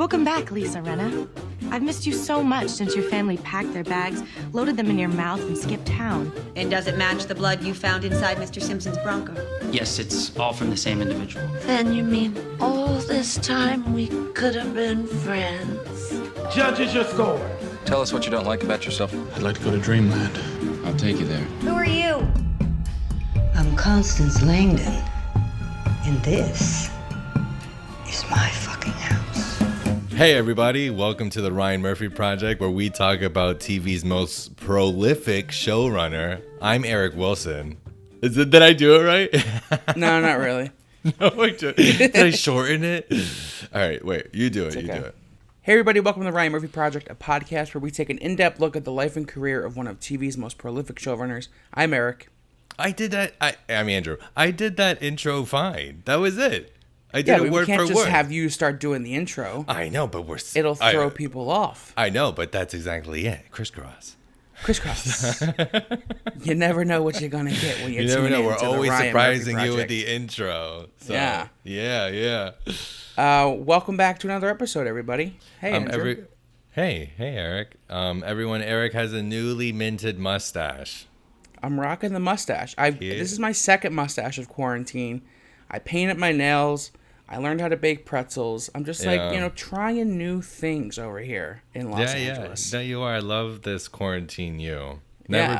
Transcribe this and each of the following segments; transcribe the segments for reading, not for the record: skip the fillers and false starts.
Welcome back, Lisa Rinna. I've missed you so much since your family packed their bags, loaded them in your mouth, and skipped town. And does it match the blood you found inside Mr. Simpson's Bronco? Yes, it's all from the same individual. Then you mean all this time we could have been friends? Judges your score. Tell us what you don't like about yourself. I'd like to go to Dreamland. I'll take you there. Who are you? I'm Constance Langdon, and this is my fucking house. Hey everybody, welcome to the Ryan Murphy Project, where we talk about TV's most prolific showrunner. I'm Eric Wilson. Did I do it right? No, not really. No, did I shorten it? All right, wait, you do it, okay. You do it. Hey everybody, welcome to the Ryan Murphy Project, a podcast where we take an in-depth look at the life and career of one of TV's most prolific showrunners. I'm Eric. I did that, I'm Andrew. I did that intro fine. That was it. I did it word for word. We can't just have you start doing the intro. I know, but it'll throw people off. I know, but that's exactly it. Crisscross. You never know what you're gonna get when you never know. We're always surprising you with the intro. So, yeah. Welcome back to another episode, everybody. Hey, Andrew. Hey, Eric. Everyone, Eric has a newly minted mustache. I'm rocking the mustache. This is my second mustache of quarantine. I painted my nails. I learned how to bake pretzels. I'm just trying new things over here in Los Angeles. Yeah, you are. I love this quarantine you. Never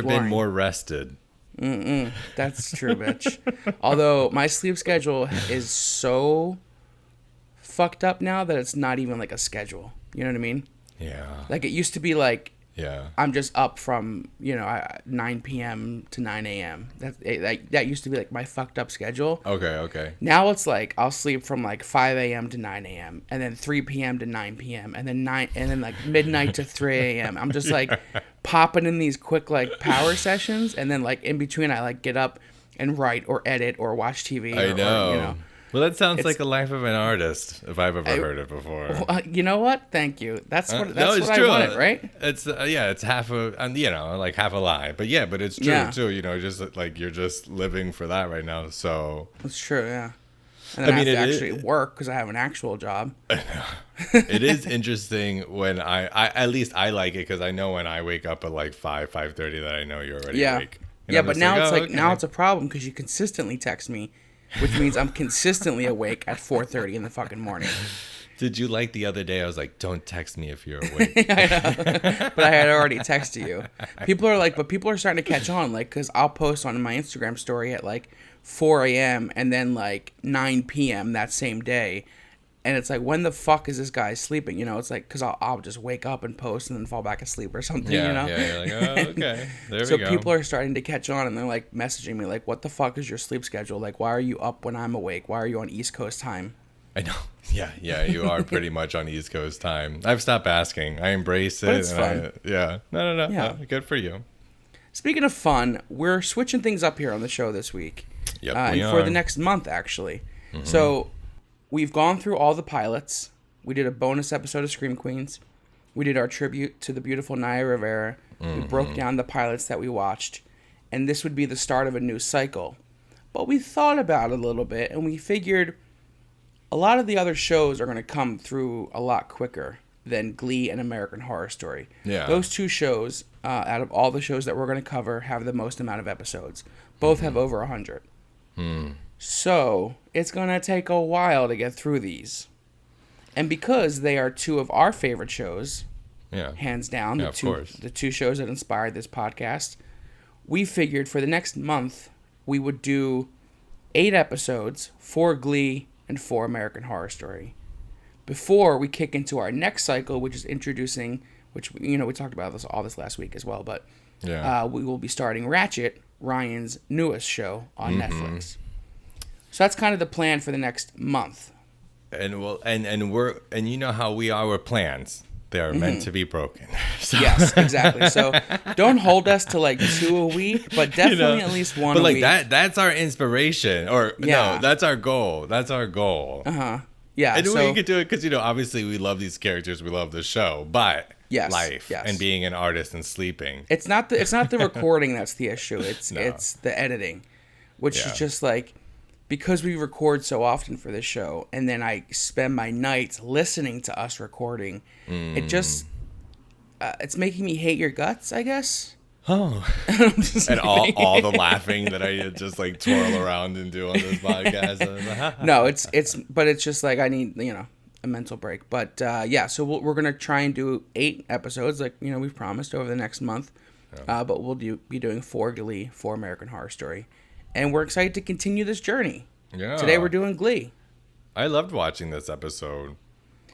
been more rested. That's true, bitch. Although my sleep schedule is so fucked up now that it's not even like a schedule. You know what I mean? Yeah. Like it used to be like, yeah, I'm just up from 9 p.m. to 9 a.m. That used to be like my fucked up schedule. Okay. Now it's like I'll sleep from like 5 a.m. to 9 a.m. and then 3 p.m. to 9 p.m. and then like midnight to 3 a.m. I'm just like popping in these quick like power sessions, and then like in between I like get up and write or edit or watch TV. I know. Or. Well, that sounds like a life of an artist, if I've ever heard it before. You know what? Thank you. That's what it's I true. wanted, right? It's it's half a like half a lie, but it's true too. Just like you're just living for that right now. So it's true, yeah. And then I have to actually work because I have an actual job. I know. It is interesting when I at least I like it because I know when I wake up at like 5:30 that I know you're already awake. And but now now it's a problem because you consistently text me. Which means I'm consistently awake at 4:30 in the fucking morning. Did you like the other day? I was like, don't text me if you're awake. I know. But I had already texted you. People are starting to catch on, like, because I'll post on my Instagram story at like 4 a.m. and then like 9 p.m. that same day. And it's like, when the fuck is this guy sleeping? It's like, because I'll just wake up and post and then fall back asleep or something, Yeah, you're like, oh, okay. There we go. So people are starting to catch on, and they're like messaging me like, what the fuck is your sleep schedule? Like, why are you up when I'm awake? Why are you on East Coast time? I know. Yeah, you are pretty much on East Coast time. I've stopped asking. I embrace it. But it's fun. No. Yeah. Good for you. Speaking of fun, we're switching things up here on the show this week. Yep, and for the next month, actually. Mm-hmm. So we've gone through all the pilots. We did a bonus episode of Scream Queens. We did our tribute to the beautiful Naya Rivera. Mm-hmm. We broke down the pilots that we watched. And this would be the start of a new cycle. But we thought about it a little bit, and we figured a lot of the other shows are going to come through a lot quicker than Glee and American Horror Story. Yeah. Those two shows, out of all the shows that we're going to cover, have the most amount of episodes. Both have over 100. So it's going to take a while to get through these. And because they are two of our favorite shows, hands down, the two shows that inspired this podcast, we figured for the next month we would do 8 episodes, 4 Glee and 4 American Horror Story, before we kick into our next cycle, which is introducing, which we talked about this last week as well, but we will be starting Ratchet, Ryan's newest show on Netflix. So that's kind of the plan for the next month. And you know how we are with plans. They are meant to be broken. So. Yes, exactly. So don't hold us to like 2 a week, but definitely at least 1 a week. But that's our inspiration. No, that's our goal. That's our goal. Uh-huh. Yeah. And we can do it because, obviously we love these characters. We love the show. But life and being an artist and sleeping. It's not the recording that's the issue. It's the editing, which is just like, because we record so often for this show, and then I spend my nights listening to us recording, it just it's making me hate your guts, I guess. Oh, and all the laughing that I just like twirl around and do on this podcast. No, it's just like I need a mental break. But yeah, so we're gonna try and do 8 episodes, like we've promised over the next month. But we'll be doing 4 Glee, 4 American Horror Story, and we're excited to continue this journey. Yeah. Today we're doing Glee. I loved watching this episode.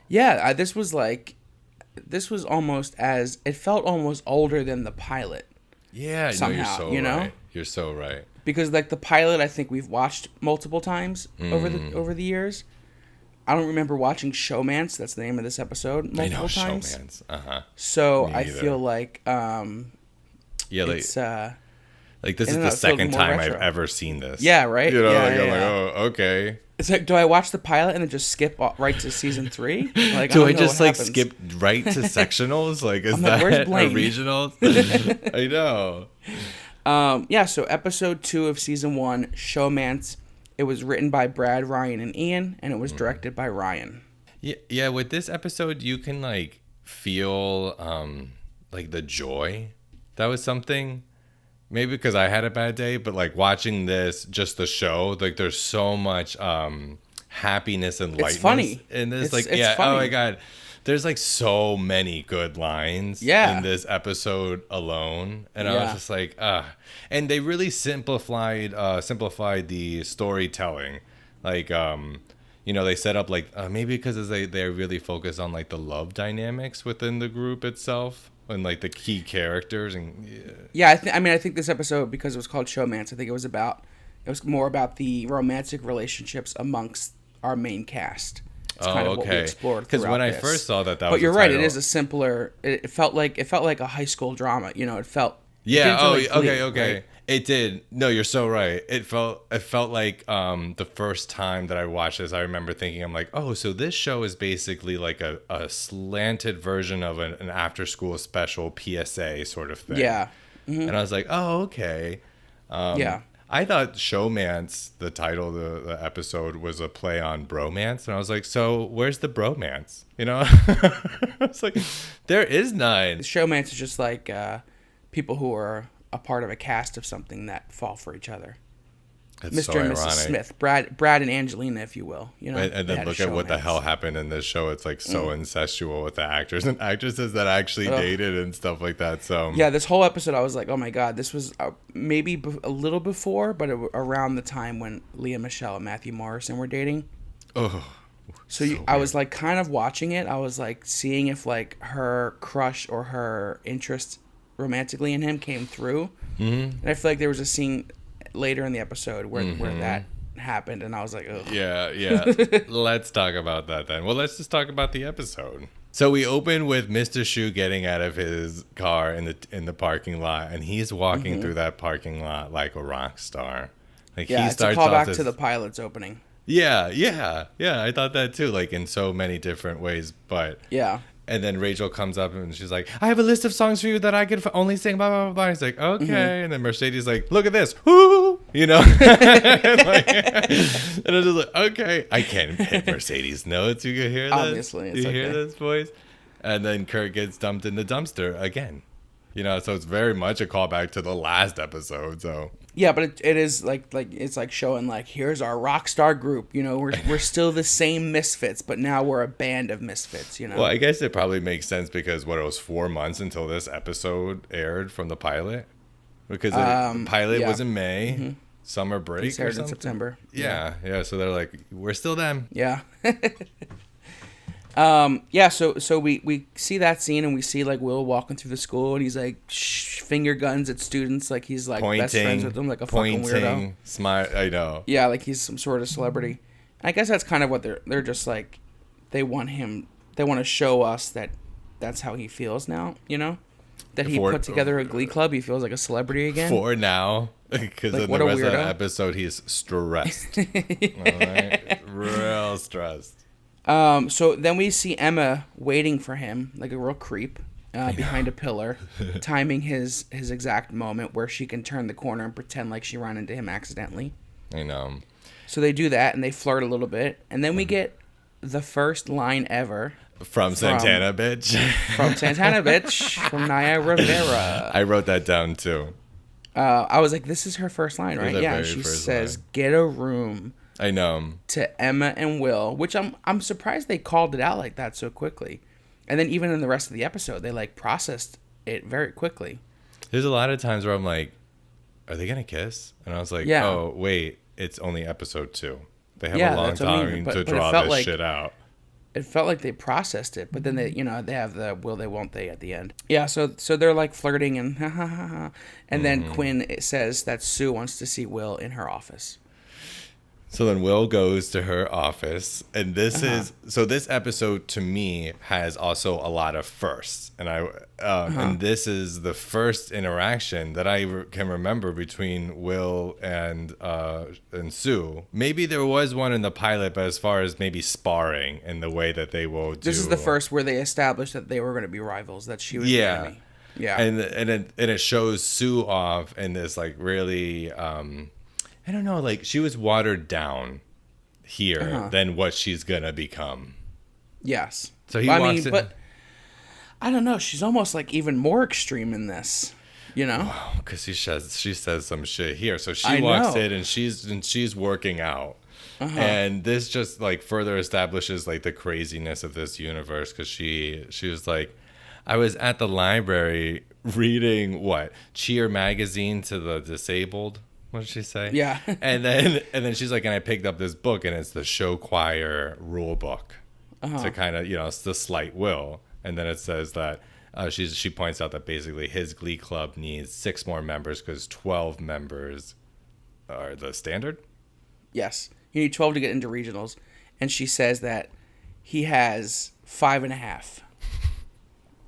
Yeah, this was almost it felt almost older than the pilot. Yeah, somehow, no, you're so right. You're so right. Because like the pilot, I think we've watched multiple times over the years. I don't remember watching Showmance. That's the name of this episode. Multiple times. Showmance. Uh-huh. So I feel like it's like this is the it feels second more time retro. I've ever seen this. Yeah, right? You know, Yeah, like yeah, I'm yeah. like, oh, okay. It's like, do I watch the pilot and then just skip right to season 3? Like, Do I don't know just what like happens. skip right to sectionals? Like, is I'm like, that where's a Blaine? regional? I know. Yeah, so episode 2 of season 1, Showmance. It was written by Brad, Ryan, and Ian, and it was directed by Ryan. Yeah. With this episode, you can like feel like the joy. That was something. Maybe because I had a bad day, but like watching this, just the show, like there's so much happiness and lightness funny. in this. It's Oh funny. my God. There's like so many good lines in this episode alone. And I was just like, and they really simplified the storytelling. Like, they set up like, maybe because they're really focused on like the love dynamics within the group itself. And like the key characters and I think this episode, because it was called Showmance, I think it was more about the romantic relationships amongst our main cast. It's kind of what we explored because when I this. first saw that was but you're the right, title. it is a simpler. It felt like a high school drama. It felt. Yeah. It didn't feel like Glee, Okay. right? It did. No, you're so right. It felt like the first time that I watched this, I remember thinking, I'm like, oh, so this show is basically like a slanted version of an after school special PSA sort of thing. Yeah. Mm-hmm. And I was like, oh, okay. Yeah. I thought Showmance, the title of the episode, was a play on bromance. And I was like, so where's the bromance? I was like, there is none. Showmance is just like people who are a part of a cast of something that fall for each other. That's Mr. so and Mrs. ironic. Smith, Brad and Angelina, if you will. And they then had look a at what the Showmance. hell happened in this show. It's like so incestual with the actors and actresses that actually dated and stuff like that. So Yeah, this whole episode, I was like, oh my God, this was maybe a little before, but around the time when Leah Michele and Matthew Morrison were dating. Oh, So I was like kind of watching it. I was like seeing if like her crush or her interest romantically in him came through. Mm-hmm. And I feel like there was a scene later in the episode where that happened, and I was like, ugh. Yeah. Let's talk about that then. Well, let's just talk about the episode. So we open with Mr. Shu getting out of his car in the parking lot, and he's walking through that parking lot like a rock star. Like Yeah, he it's a starts off callback this, to the pilot's opening. Yeah. I thought that too, like in so many different ways. But Yeah. and then Rachel comes up and she's like, I have a list of songs for you that I could only sing, blah, blah, blah, blah. He's like, okay. And then Mercedes like, look at this. Woo! And I was just like, okay. I can't hit Mercedes notes. You can hear that? Obviously, it's you hear okay. this voice? And then Kurt gets dumped in the dumpster again. So it's very much a callback to the last episode. So Yeah, but it is like it's like showing like, here's our rock star group. We're still the same misfits, but now we're a band of misfits. Well, I guess it probably makes sense because it was 4 months until this episode aired from the pilot, because the pilot was in May, summer break It's or aired in something. September. Yeah. So they're like, we're still them. Yeah. So we see that scene, and we see like Will walking through the school, and he's like finger guns at students, like he's like best friends with them, like a fucking weirdo. Smile. I know. Yeah, like he's some sort of celebrity. I guess that's kind of what they're just like. They want to show us that that's how he feels now. That he put together a Glee club. He feels like a celebrity again. For now, because Like, in what the a rest of the weirdo. episode, he's stressed. All right, real stressed. So then we see Emma waiting for him, like a real creep, behind a pillar, timing his exact moment where she can turn the corner and pretend like she ran into him accidentally. I know. So they do that and they flirt a little bit, and then we get the first line ever from Santana bitch. From Santana bitch from Naya Rivera. I wrote that down too. I was like, this is her first line, right? Yeah, she says, "Get a room." I know. To Emma and Will, which I'm surprised they called it out like that so quickly. And then even in the rest of the episode, they like processed it very quickly. There's a lot of times where I'm like, are they gonna kiss? And I was like, oh wait, it's only episode 2. They have a long time to draw this shit out. It felt like they processed it, but then they have the will they won't they at the end. Yeah, so they're like flirting and ha ha ha ha. And then Quinn says that Sue wants to see Will in her office. So then Will goes to her office, and this episode to me has also a lot of firsts, and and this is the first interaction that I can remember between Will and Sue. Maybe there was one in the pilot, but as far as maybe sparring and the way that they will do. This is the first where they established that they were going to be rivals, that she was the enemy. Yeah, and it shows Sue off in this like really. I don't know, like she was watered down here than what she's gonna become. Yes. So he walks in. But I don't know. She's almost like even more extreme in this, you know? Wow, because she says some shit here. So she walks in and she's working out, and this just like further establishes like the craziness of this universe. Because she was like, I was at the library reading Cheer magazine to the disabled. What did she say? Yeah. and then she's like, and I picked up this book, and it's the show choir rule book to kind of, it's the slight Will. And then it says that she points out that basically his Glee club needs 6 more members because 12 members are the standard. Yes, you need 12 to get into regionals, and she says that he has 5.5.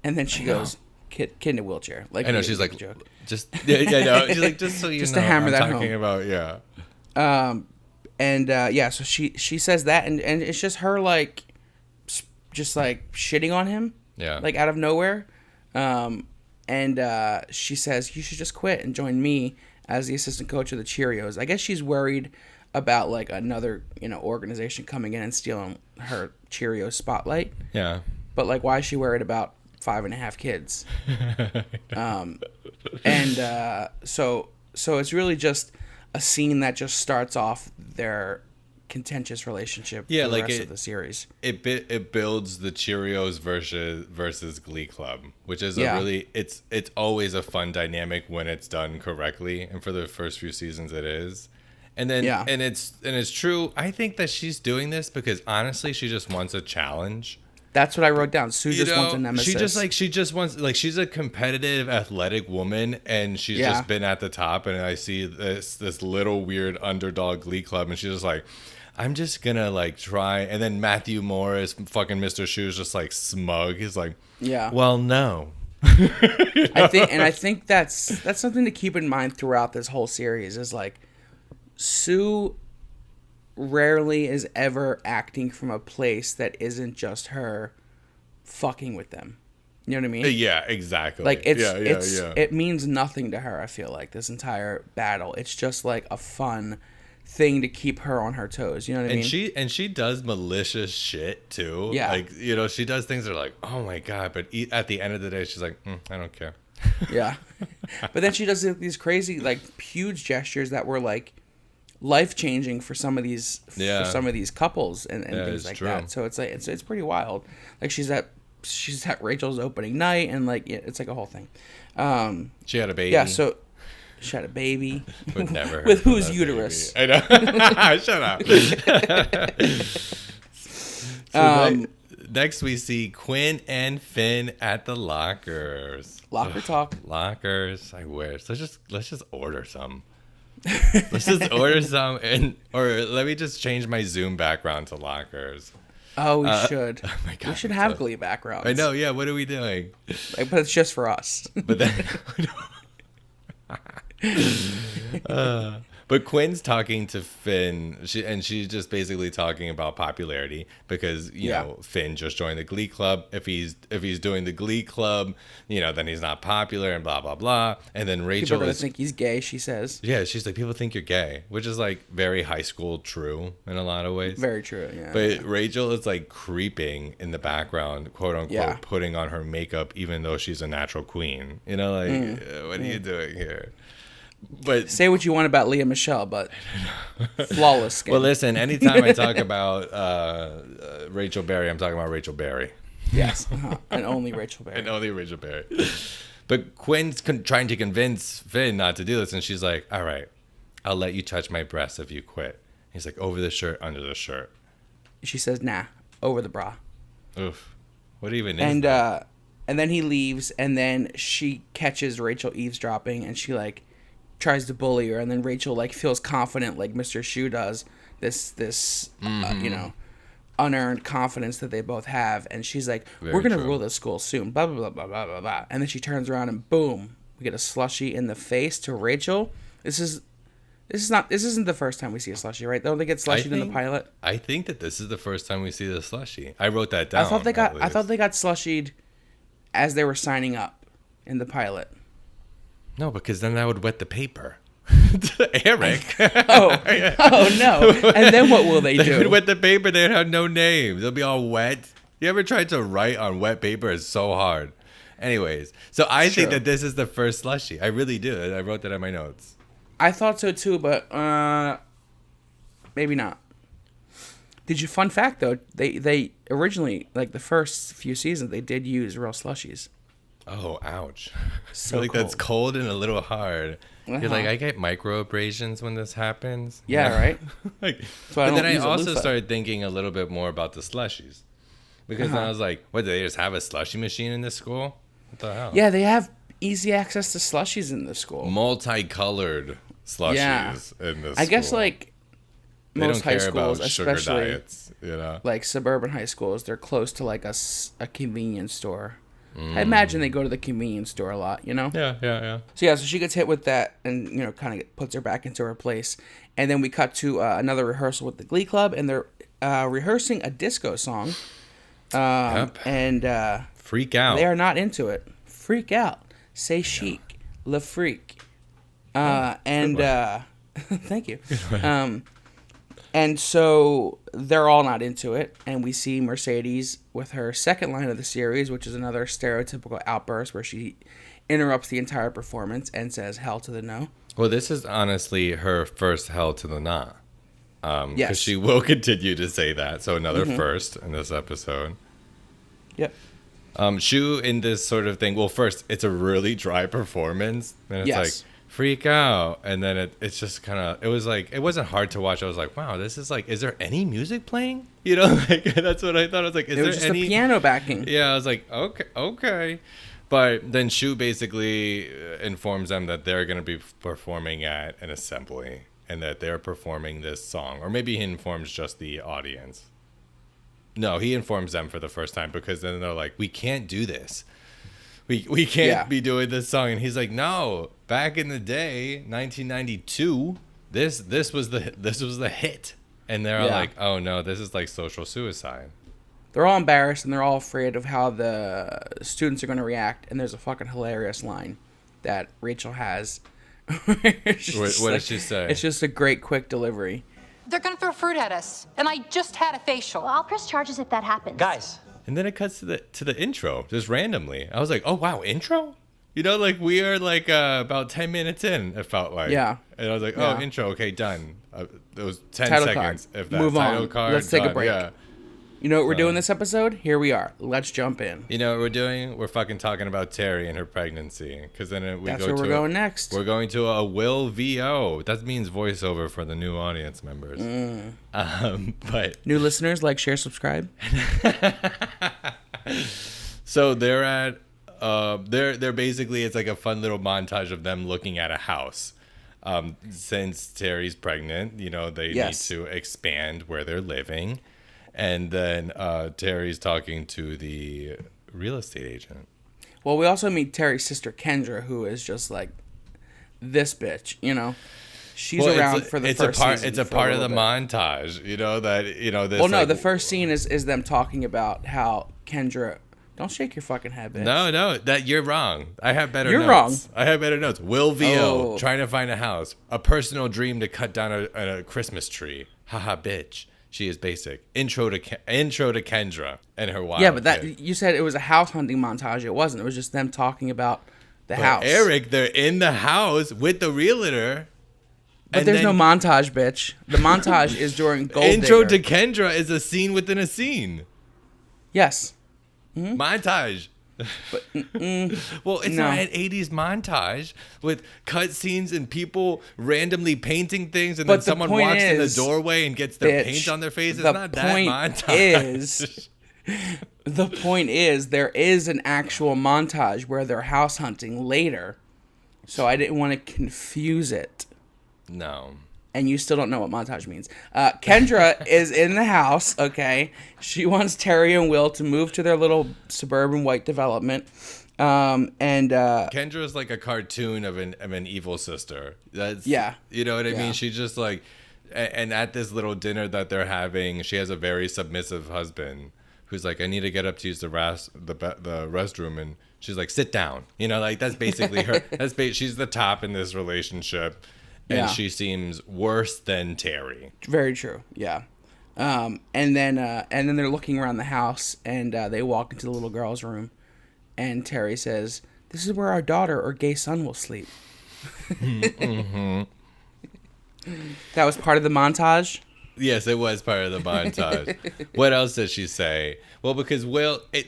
And then she goes, kid in a wheelchair. Like I know, she's like, joke. Just no. She's like, just so you just know, to hammer I'm that talking home. About So she says that, and it's just her like, just like shitting on him, like out of nowhere, and she says you should just quit and join me as the assistant coach of the Cheerios. I guess she's worried about like another organization coming in and stealing her Cheerios spotlight. Yeah, but like, why is she worried about 5.5 kids? So it's really just a scene that just starts off their contentious relationship for the rest of the series. It builds the Cheerios versus Glee Club, which is it's always a fun dynamic when it's done correctly, and for the first few seasons it is. And then and it's true. I think that she's doing this because honestly she just wants a challenge. That's what I wrote down. Sue just wants a nemesis. She just wants she's a competitive, athletic woman, and she's just been at the top. And I see this little weird underdog Glee Club, and she's just like, I'm just gonna like try. And then Matthew Morris, fucking Mr. Shoes, just like smug. He's like, well, no. I think that's something to keep in mind throughout this whole series. Is like Sue rarely is ever acting from a place that isn't just her fucking with them. You know what I mean? Yeah, exactly. Like it means nothing to her, I feel like, this entire battle. It's just like a fun thing to keep her on her toes. You know what I mean? And she does malicious shit too. Yeah. Like, she does things that are like, oh my God, but at the end of the day she's like, I don't care. Yeah. But then she does these crazy like huge gestures that were like life-changing for some of these couples and things like that. So it's like it's pretty wild. Like she's at Rachel's opening night, and like it's like a whole thing. She had a baby. Yeah, so she had a baby. Would never with whose uterus? Baby. I know. Shut up. Next we see Quinn and Finn at the lockers. Locker talk. Lockers. I wish. Let's just order some. Let's just order some, or let me just change my Zoom background to lockers. Oh, we should. Oh my God, we should have Glee backgrounds. I know. Yeah. What are we doing? But it's just for us. But then, But Quinn's talking to Finn, she's just basically talking about popularity because you know Finn just joined the Glee Club. If he's doing the Glee Club, you know, then he's not popular and blah blah blah. And then Rachel People are gonna think he's gay. She says. Yeah, she's like, people think you're gay, which is like very high school true in a lot of ways. Very true. Yeah. But Rachel is like creeping in the background, quote unquote, putting on her makeup, even though she's a natural queen. You know, like what are you doing here? But say what you want about Leah Michelle, but flawless skin. Well, listen, anytime I talk about Rachel Berry, I'm talking about Rachel Berry. Yes, and only Rachel Berry. And only Rachel Berry. But Quinn's trying to convince Finn not to do this, and she's like, all right, I'll let you touch my breasts if you quit. He's like, over the shirt, under the shirt. She says, nah, over the bra. Oof. What even is that? And then he leaves, and then she catches Rachel eavesdropping, and she, like, tries to bully her, and then Rachel, like, feels confident, like Mr. Shu does, this you know, unearned confidence that they both have, and she's like, we're gonna rule this school soon, blah, blah, blah, blah, blah, blah, blah. And then she turns around, and boom, we get a slushie in the face to Rachel. This isn't the first time we see a slushie, right? Don't they get slushied in the pilot? I think that this is the first time we see the slushie. I wrote that down. I thought they got slushied as they were signing up in the pilot. No, because then that would wet the paper. Eric. Oh no. And then what will they do? They would wet the paper. They'd have no names. They'll be all wet. You ever tried to write on wet paper? It's so hard. Anyways, so I think that this is the first slushie. I really do. I wrote that in my notes. I thought so too, but maybe not. Fun fact though, they originally, like the first few seasons, they did use real slushies. Oh, ouch. So I feel like that's cold and a little hard. You're like, I get microabrasions when this happens. Yeah, right? Like, but then I also started thinking a little bit more about the slushies. Because then I was like, what, do they just have a slushie machine in this school? What the hell? Yeah, they have easy access to slushies in the school. Multicolored slushies in this school. I guess, like, they most high schools, sugar especially diets, you know? like suburban high schools, they're close to like a convenience store. I imagine they go to the convenience store a lot, you know? Yeah. So she gets hit with that and, you know, kind of puts her back into her place. And then we cut to another rehearsal with the Glee Club, and they're rehearsing a disco song. And freak out. They are not into it. Freak out. Say chic. Le freak. Thank you. And so they're all not into it, and we see Mercedes with her second line of the series, which is another stereotypical outburst where she interrupts the entire performance and says hell to the no. Well, this is honestly her first hell to the nah. Because Yes. she will continue to say that. So another first in this episode. Yep. Shu in this sort of thing. Well, first, it's a really dry performance. And it's like, freak out. And then it's just kind of, it was like, it wasn't hard to watch. I was like, wow, this is like, is there any music playing? You know, like, that's what I thought. I was like, is there any? It was just a piano backing. Yeah, I was like, okay. But then Shu basically informs them that they're going to be performing at an assembly and that they're performing this song. Or maybe he informs just the audience. No, he informs them for the first time because then they're like, we can't do this. We can't be doing this song. And he's like, no, back in the day, 1992, this was the hit. And they're all like, oh no, this is like social suicide. They're all embarrassed and they're all afraid of how the students are going to react. And there's a fucking hilarious line that Rachel has. What does she say? It's just a great quick delivery. They're going to throw fruit at us. And I just had a facial. Well, I'll press charges if that happens. Guys. And then it cuts to the intro, just randomly. I was like, oh, wow, intro? You know, like, we are, like, about 10 minutes in, it felt like. Yeah. And I was like, oh, intro, okay, done. It was 10 title seconds. Card. If that Move title on. card, Let's take done. a break. Yeah. You know what we're doing this episode? Here we are. Let's jump in. You know what we're doing? We're fucking talking about Terry and her pregnancy. Because then That's where we're going next. We're going to a Will VO. That means voiceover for the new audience members. But new listeners, like, share, subscribe. So they're at they're basically, it's like a fun little montage of them looking at a house. Since Terry's pregnant, you know, they need to expand where they're living. And then Terry's talking to the real estate agent. Well, we also meet Terry's sister Kendra, who is just like this bitch, you know. She's around for the first season. It's a part of the montage, this. Well, no, the first scene is them talking about how Kendra. Don't shake your fucking head, bitch. No, that you're wrong. I have better notes. You're wrong. I have better notes. Will Vio trying to find a house. A personal dream to cut down a Christmas tree. Haha, bitch. She is basic. Intro to Kendra and her wife. Yeah, but you said it was a house hunting montage. It wasn't. It was just them talking about the house. Eric, they're in the house with the realtor. But there's no montage, bitch. The montage is during Gold Intro Digger. to Kendra is a scene within a scene. Yes. Mm-hmm. Montage. But, well, it's not an 80s montage with cut scenes and people randomly painting things, and then someone walks in the doorway and gets their paint on their face. It's not that montage. The point is, there is an actual montage where they're house hunting later, so I didn't want to confuse it. No. And you still don't know what montage means. Kendra is in the house, okay? She wants Terry and Will to move to their little suburban white development. Kendra is like a cartoon of an evil sister. Yeah. You know what I mean? She's just like, and at this little dinner that they're having, she has a very submissive husband who's like, I need to get up to use the restroom. And she's like, sit down. That's basically her. She's the top in this relationship. And she seems worse than Terry. Very true. Yeah. And then they're looking around the house, and they walk into the little girl's room, and Terry says, "This is where our daughter or gay son will sleep." Mm-hmm. That was part of the montage. Yes, it was part of the montage. What else does she say? Well, because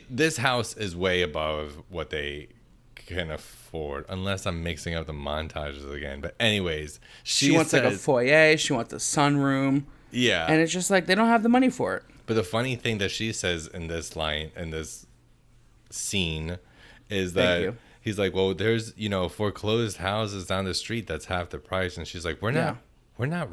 this house is way above what they can afford, unless I'm mixing up the montages again. But anyways, she wants like a foyer. She wants a sunroom. Yeah, and it's just like they don't have the money for it. But the funny thing that she says in this scene is that he's like, well, there's foreclosed houses down the street that's half the price, and she's like, we're not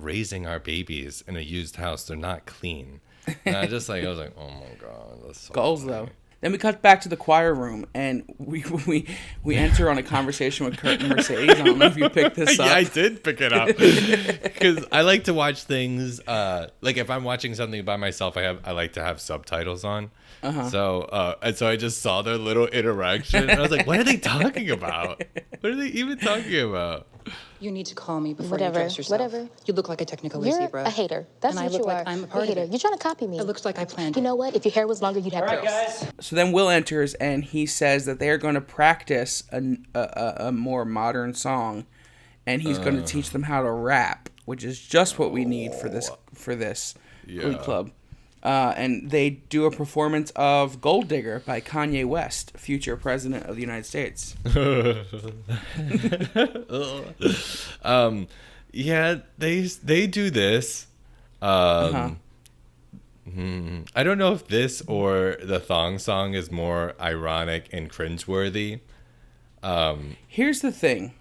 raising our babies in a used house. They're not clean. And I was like, oh my god, that's so goals funny. Though. Then we cut back to the choir room, and we enter on a conversation with Kurt and Mercedes. I don't know if you picked this up. Yeah, I did pick it up because I like to watch things. Like if I'm watching something by myself, I like to have subtitles on. Uh-huh. So I just saw their little interaction, and I was like, "What are they talking about? What are they even talking about?" You need to call me before you dress yourself. Whatever. You look like a technical You're zebra. a hater. That's and what I look you like are. I'm a part a hater. of it. You're trying to copy me. It looks like I planned it. You know what? If your hair was longer, you'd have curls. Guys. So then Will enters, and he says that they are going to practice a more modern song, and he's going to teach them how to rap, which is just what we need for this Glee Club. And they do a performance of Gold Digger by Kanye West, future president of the United States. Yeah, they do this. I don't know if this or the thong song is more ironic and cringeworthy. Here's the thing.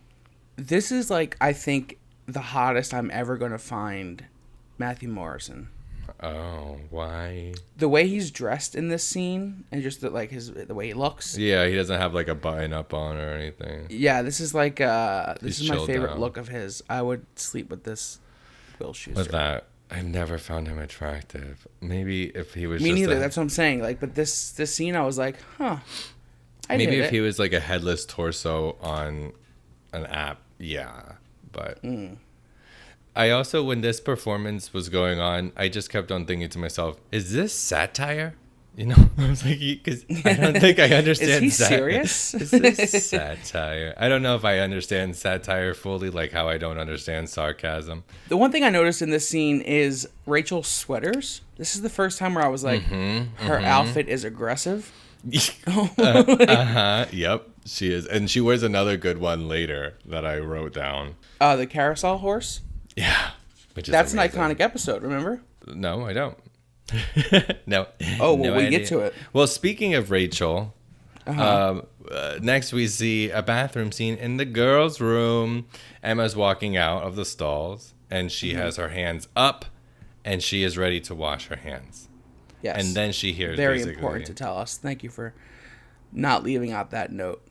This is like, I think, the hottest I'm ever going to find Matthew Morrison. Oh, why? The way he's dressed in this scene, and just the way he looks. Yeah, he doesn't have like a button up on or anything. Yeah, this is like this is my favorite down. look of his. I would sleep with this Will Schuester. With that, I've never found him attractive. Maybe if he was Me neither, that's what I'm saying. Like, but this scene I was like, huh. Maybe if he was like a headless torso on an app, yeah. But I also, when this performance was going on, I just kept on thinking to myself, is this satire? I was like, because I don't think I understand. Is he serious? Is this satire? I don't know if I understand satire fully, like how I don't understand sarcasm. The one thing I noticed in this scene is Rachel's sweaters. This is the first time where I was like, her outfit is aggressive. Yep, she is. And she wears another good one later that I wrote down. The carousel horse? Yeah. That's amazing. An iconic episode, remember? No, I don't. No. Oh, well, we get to it. Well, speaking of Rachel, next we see a bathroom scene in the girls' room. Emma's walking out of the stalls, and she has her hands up, and she is ready to wash her hands. Yes. And then she hears very important to tell us. Thank you for not leaving out that note.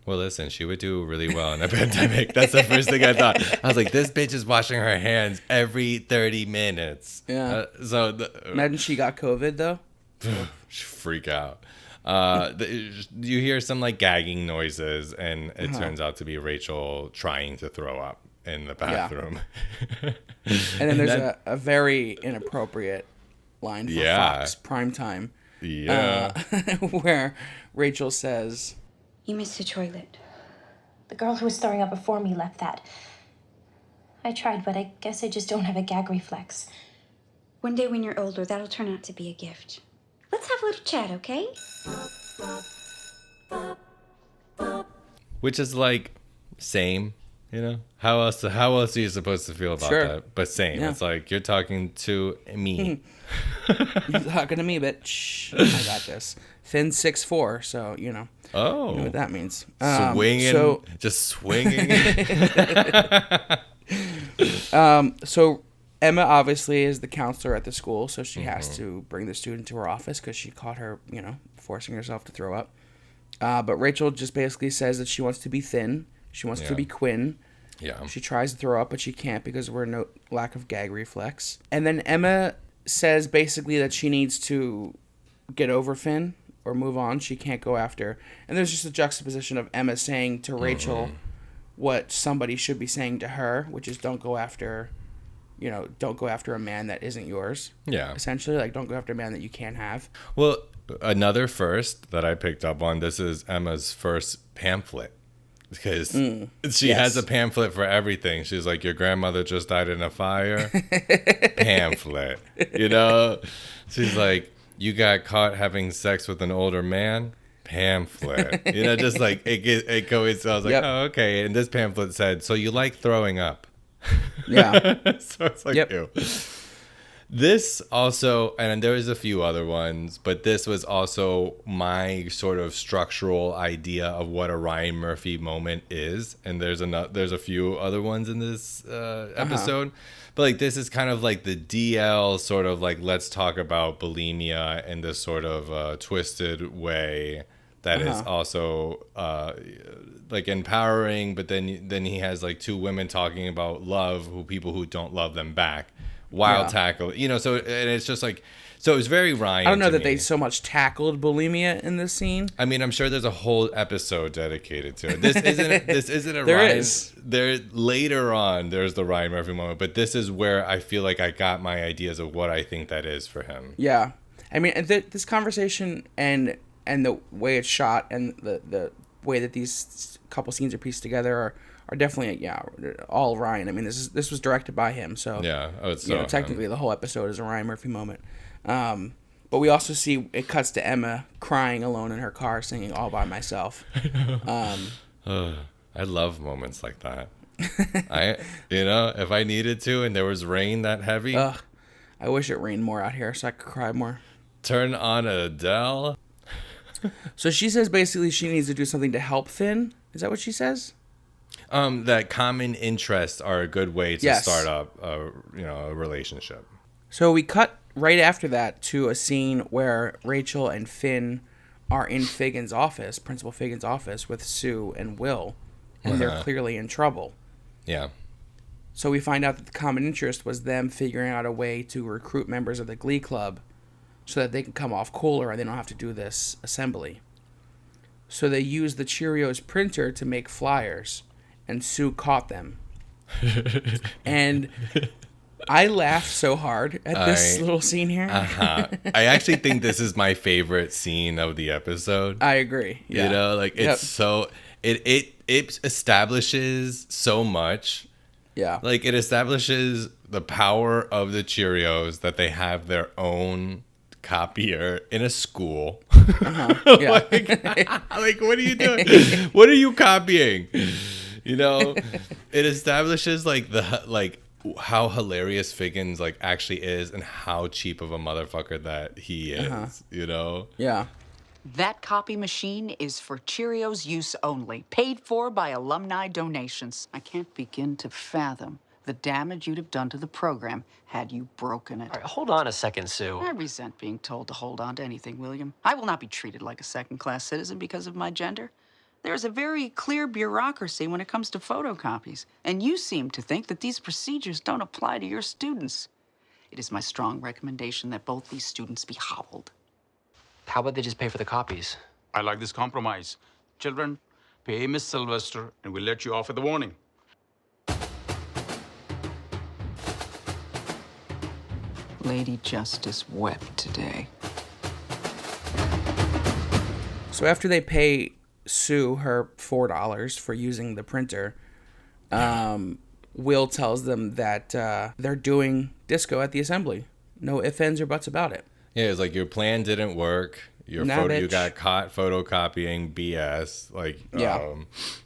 Well, listen, she would do really well in a pandemic. That's the first thing I thought. I was like, this bitch is washing her hands every 30 minutes. Yeah. Imagine she got COVID, though. Freak out. You hear some like gagging noises, and it turns out to be Rachel trying to throw up in the bathroom. Yeah. And then there's a very inappropriate line for Fox primetime. Yeah. Where Rachel says, You missed the toilet. The girl who was throwing up before me left that. I tried, but I guess I just don't have a gag reflex. One day when you're older, that'll turn out to be a gift. Let's have a little chat, okay? Which is like, same, you know? How else are you supposed to feel about that? But same. Yeah. It's like, you're talking to me. You're talking to me, bitch. I got this. Finn's 6'4", so, you know. Oh. You know what that means. Swinging. Just swinging. So Emma obviously is the counselor at the school, so she has to bring the student to her office because she caught her, you know, forcing herself to throw up. But Rachel just basically says that she wants to be thin. She wants to be Quinn. Yeah. She tries to throw up, but she can't because of her lack of gag reflex. And then Emma says basically that she needs to get over Finn or move on. She can't go after. And there's just a juxtaposition of Emma saying to Rachel what somebody should be saying to her, which is don't go after a man that isn't yours. Yeah. Essentially, like, don't go after a man that you can't have. Well, another first that I picked up on, this is Emma's first pamphlet. Because she has a pamphlet for everything. She's like, your grandmother just died in a fire. Pamphlet. You know? She's like, you got caught having sex with an older man. Pamphlet. You know, just like, it goes. I was like, oh, okay. And this pamphlet said, so you like throwing up. Yeah. So it's like, ew. This also, and there was a few other ones, but this was also my sort of structural idea of what a Ryan Murphy moment is. And there's a few other ones in this episode, but like this is kind of like the DL sort of like, let's talk about bulimia in this sort of twisted way that is also like empowering. But then he has like two women talking about love, people who don't love them back. Wild tackle, you know, so, and it's just like, so it was very Ryan. I don't know that they so much tackled bulimia in this scene. I mean, I'm sure there's a whole episode dedicated to it. This isn't a there Ryan. Is. There later on, there's the Ryan Murphy moment, but this is where I feel like I got my ideas of what I think that is for him. Yeah, I mean, this conversation and the way it's shot and the way that these couple scenes are pieced together are definitely all Ryan. I mean, this was directed by him, so technically the whole episode is a Ryan Murphy moment. But we also see it cuts to Emma crying alone in her car, singing "All by Myself." I love moments like that. If I needed to, and there was rain that heavy, I wish it rained more out here so I could cry more. Turn on Adele. So she says basically she needs to do something to help Finn. Is that what she says? That common interests are a good way to start up a relationship. So we cut right after that to a scene where Rachel and Finn are in Figgins' office, Principal Figgins' office, with Sue and Will, and they're clearly in trouble. Yeah. So we find out that the common interest was them figuring out a way to recruit members of the Glee Club so that they can come off cooler and they don't have to do this assembly. So they use the Cheerios printer to make flyers, and Sue caught them. And I laughed so hard at this little scene here. I actually think this is my favorite scene of the episode. I agree. Yeah. You know, like it's so it establishes so much. Yeah. Like it establishes the power of the Cheerios, that they have their own copier in a school. Yeah. like what are you doing? What are you copying? You know, it establishes how hilarious Figgins actually is, and how cheap of a motherfucker that he is. You know? Yeah. That copy machine is for Cheerios use only, paid for by alumni donations. I can't begin to fathom the damage you'd have done to the program had you broken it. All right, hold on a second, Sue. I resent being told to hold on to anything, William. I will not be treated like a second-class citizen because of my gender. There's a very clear bureaucracy when it comes to photocopies, and you seem to think that these procedures don't apply to your students. It is my strong recommendation that both these students be hobbled. How about they just pay for the copies? I like this compromise. Children, pay Miss Sylvester, and we'll let you off with a warning. Lady Justice wept today. So after they pay Sue her $4 for using the printer, Will tells them that they're doing disco at the assembly. No ifs, ands, or buts about it. Yeah, it's like your plan didn't work. You got caught photocopying BS. Like,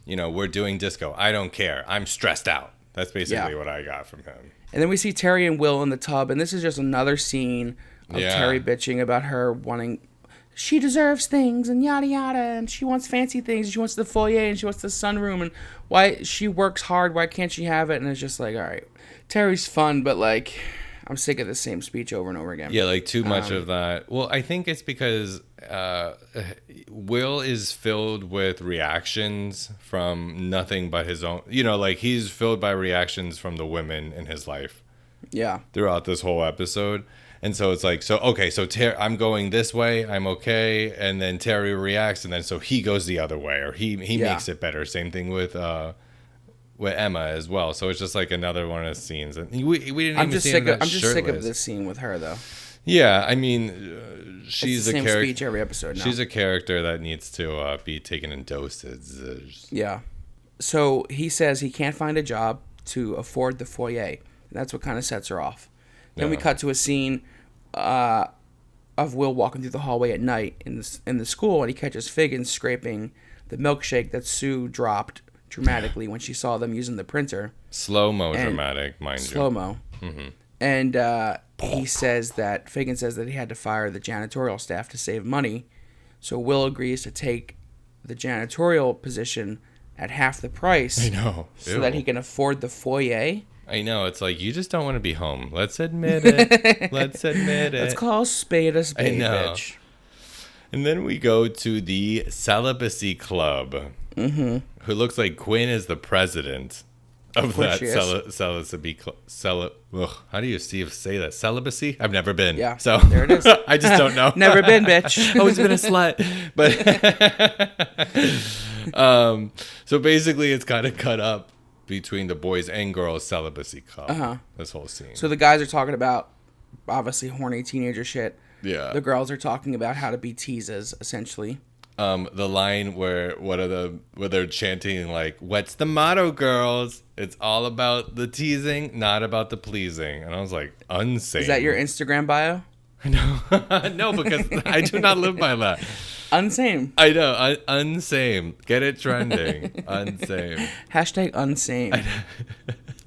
we're doing disco. I don't care. I'm stressed out. That's basically what I got from him. And then we see Terry and Will in the tub, and this is just another scene of Terry bitching about her wanting, she deserves things and yada yada, and she wants fancy things, she wants the foyer, and she wants the sunroom, and why she works hard, why can't she have it? And it's just like, all right, Terry's fun, but like, I'm sick of the same speech over and over again. Yeah, like too much of that. Well, I think it's because Will is filled with reactions from nothing but his own. Like he's filled by reactions from the women in his life. Yeah. Throughout this whole episode. And so it's like, so I'm going this way, I'm okay. And then Terry reacts, and then so he goes the other way, or he makes it better. Same thing with Emma as well. So it's just like another one of the scenes. And we didn't even see him I'm just sick of this scene with her, though. Yeah, I mean, she's it's the a same character. Speech every episode now. She's a character that needs to be taken in doses. Yeah. So he says he can't find a job to afford the foyer. And that's what kind of sets her off. Then we cut to a scene of Will walking through the hallway at night in the school, and he catches Figgins scraping the milkshake that Sue dropped dramatically when she saw them using the printer. Slow-mo dramatic, mind you. Slow-mo. Mm-hmm. And Figgins says that he had to fire the janitorial staff to save money. So Will agrees to take the janitorial position at half the price. I know. So that he can afford the foyer. I know. It's like, you just don't want to be home. Let's admit it. Let's call a spade, bitch. And then we go to the Celibacy Club. Mm-hmm. Who looks like Quinn is the president of that Celibacy Club. How do you say that? Celibacy? I've never been. Yeah. So there it is. I just don't know. Never been, bitch. Always been a slut. But so basically it's kind of cut up between the boys and girls Celibacy Club. This whole scene. So the guys are talking about obviously horny teenager shit. Yeah. The girls are talking about how to be teases, essentially. The line where they're chanting like, "What's the motto, girls? It's all about the teasing, not about the pleasing." And I was like, "Unsane." Is that your Instagram bio? No, no, because I do not live by that. Unsame. I know, unsame. Get it trending. Unsame. Hashtag unsame.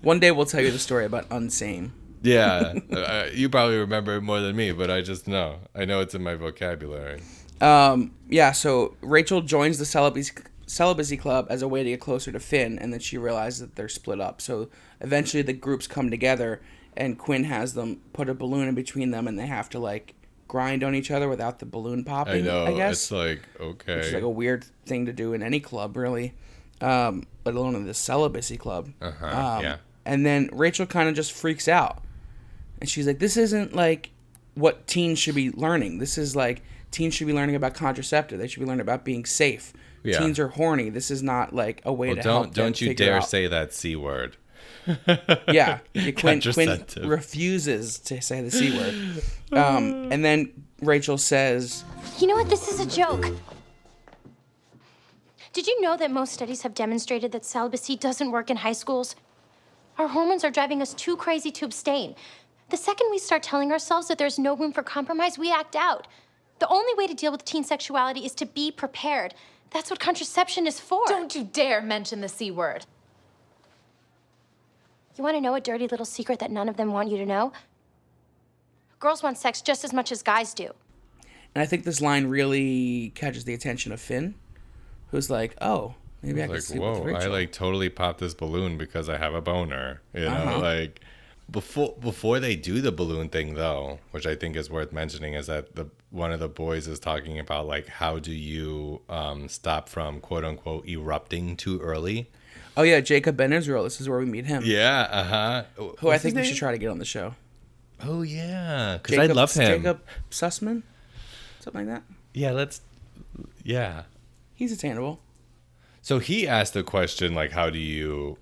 One day we'll tell you the story about unsame. Yeah, you probably remember it more than me, but I just know. I know it's in my vocabulary. Yeah, so Rachel joins the Celibacy Club as a way to get closer to Finn, and then she realizes that they're split up. So eventually the groups come together, and Quinn has them put a balloon in between them, and they have to, like, grind on each other without the balloon popping, I guess. It's like, okay. Which is like a weird thing to do in any club, really, let alone in the Celibacy Club. Yeah. And then Rachel kind of just freaks out. And she's like, this isn't, like, what teens should be learning. This is, like, teens should be learning about contraceptive. They should be learning about being safe. Yeah. Teens are horny. This is not, like, a way to help them don't you dare say that C word. Yeah. Quinn refuses to say the C word. And then Rachel says, you know what? This is a joke. Did you know that most studies have demonstrated that celibacy doesn't work in high schools? Our hormones are driving us too crazy to abstain. The second we start telling ourselves that there's no room for compromise, we act out. The only way to deal with teen sexuality is to be prepared. That's what contraception is for. Don't you dare mention the C word. You want to know a dirty little secret that none of them want you to know? Girls want sex just as much as guys do. And I think this line really catches the attention of Finn, who's like, oh, maybe I can sleep with Rachel. I, like, totally popped this balloon because I have a boner. You know, like... before they do the balloon thing, though, which I think is worth mentioning, is that one of the boys is talking about like how do you stop from quote unquote erupting too early. Oh yeah, Jacob Ben Israel. This is where we meet him. Yeah, Who I think we should try to get on the show. Oh yeah, because I love him. Jacob Sussman, something like that. Yeah, Yeah. He's attainable. So he asked the question like, how do you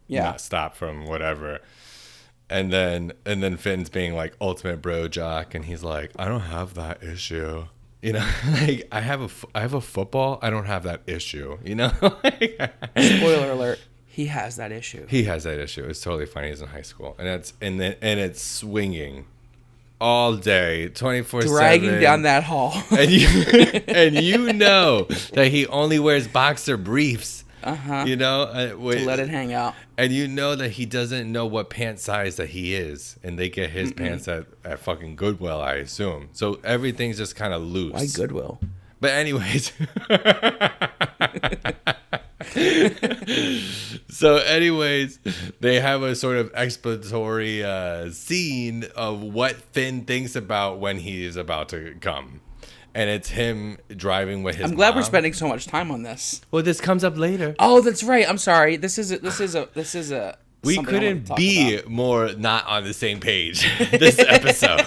not stop from whatever? And then Finn's being like ultimate bro jock, and he's like, I don't have that issue. You know, like I have a football. I don't have that issue. You know. Spoiler alert: he has that issue. He has that issue. It's totally funny. He's in high school, and it's swinging all day, 24/7, dragging down that hall. and you know that he only wears boxer briefs. You know, to let it hang out. And you know that he doesn't know what pant size that he is, and they get his pants at fucking Goodwill, I assume. So everything's just kind of loose. Why Goodwill? But anyways. So anyways, they have a sort of exploratory scene of what Finn thinks about when he is about to come. And it's him driving with his I'm glad mom. we're spending so much time on this. Well, this comes up later. Oh, that's right. I'm sorry. This is a we couldn't be more not on the same page this episode.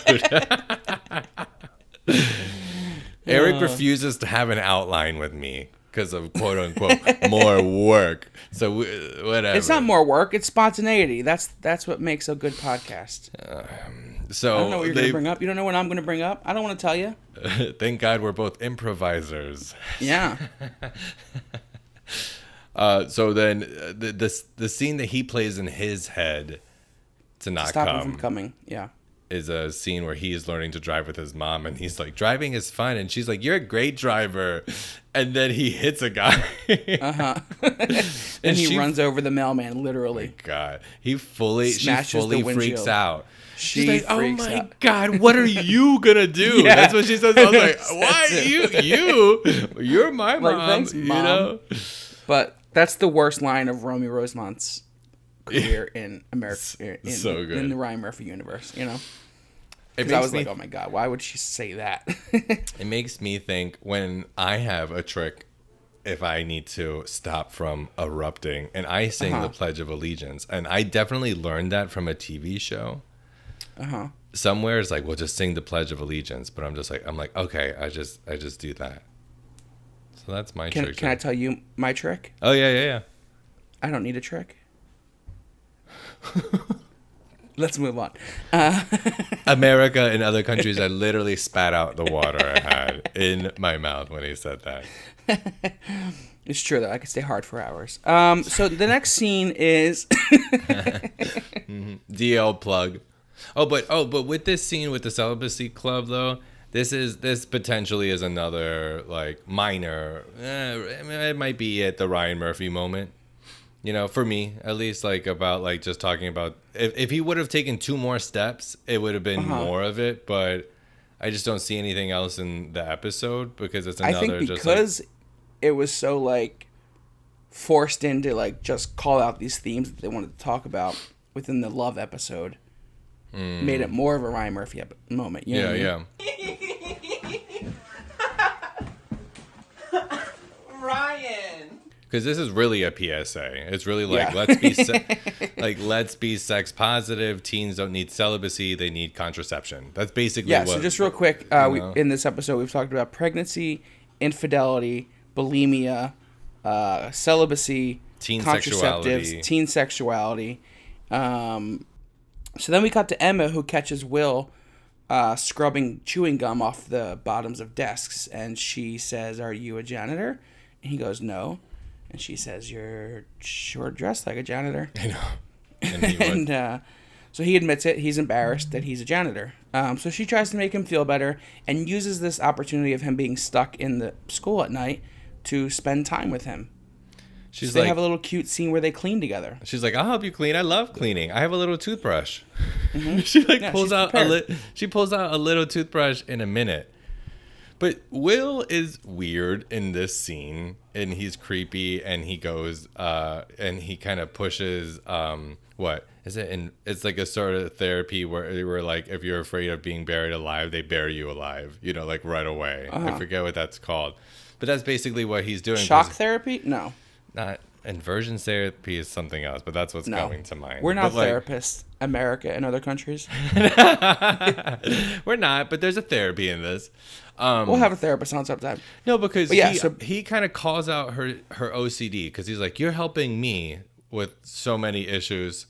Eric refuses to have an outline with me because of quote unquote more work. So whatever. It's not more work. It's spontaneity. That's what makes a good podcast. So I don't know what you're going to bring up. You don't know what I'm going to bring up. I don't want to tell you. Thank God we're both improvisers. Yeah. So then the scene that he plays in his head to not stop come him from coming. Yeah. Is a scene where he is learning to drive with his mom, and he's like, driving is fun, and she's like, you're a great driver, and then he hits a guy. And he runs over the mailman, literally. Oh God, she fully freaks out. She's like, oh my God, what are you gonna do? Yeah. That's what she says. I was like, why you're my mom, thanks, Mom. You know? But that's the worst line of Romy Rosemont's career in America, in the Ryan Murphy universe, you know? Because I was like, oh my God, why would she say that? It makes me think when I have a trick, if I need to stop from erupting, and I sing the Pledge of Allegiance, and I definitely learned that from a TV show. Somewhere it's like, well, just sing the Pledge of Allegiance, but I'm like, okay, I just do that. So that's my trick. Can I tell you my trick? Oh yeah. I don't need a trick. Let's move on. America and other countries, I literally spat out the water I had in my mouth when he said that. It's true, though. I could stay hard for hours. So the next scene is... DL plug. But with this scene with the celibacy club, though, this potentially is another, like, minor... it might be at the Ryan Murphy moment. You know, for me, at least, like, about, like, just talking about... If he would have taken 2 more steps, it would have been more of it, but I just don't see anything else in the episode, because it's another... I think because it was so, like, forced into, like, just call out these themes that they wanted to talk about within the love episode, made it more of a Ryan Murphy moment. You know what I mean? Ryan! Because this is really a PSA. It's really like, let's be sex positive. Teens don't need celibacy; they need contraception. That's basically what. So just real quick, in this episode, we've talked about pregnancy, infidelity, bulimia, celibacy, teen contraceptives, teen sexuality. So then we cut to Emma, who catches Will scrubbing chewing gum off the bottoms of desks, and she says, "Are you a janitor?" And he goes, "No." And she says, "You're sure dressed like a janitor." I know. And so he admits it. He's embarrassed that he's a janitor. So she tries to make him feel better and uses this opportunity of him being stuck in the school at night to spend time with him. They have a little cute scene where they clean together. She's like, "I'll help you clean. I love cleaning. I have a little toothbrush." Mm-hmm. She pulls out a little toothbrush in a minute. But Will is weird in this scene, and he's creepy, and he goes, and he kind of pushes, Is it? And it's like a sort of therapy where like if you're afraid of being buried alive, they bury you alive. You know, like right away. I forget what that's called, but that's basically what he's doing. Shock therapy? No. Not inversion therapy is something else, but that's what's coming to mind. We're not therapists, America and other countries. We're not, but there's a therapy in this. We'll have a therapist on sometime. No, because he kind of calls out her OCD because he's like, you're helping me with so many issues.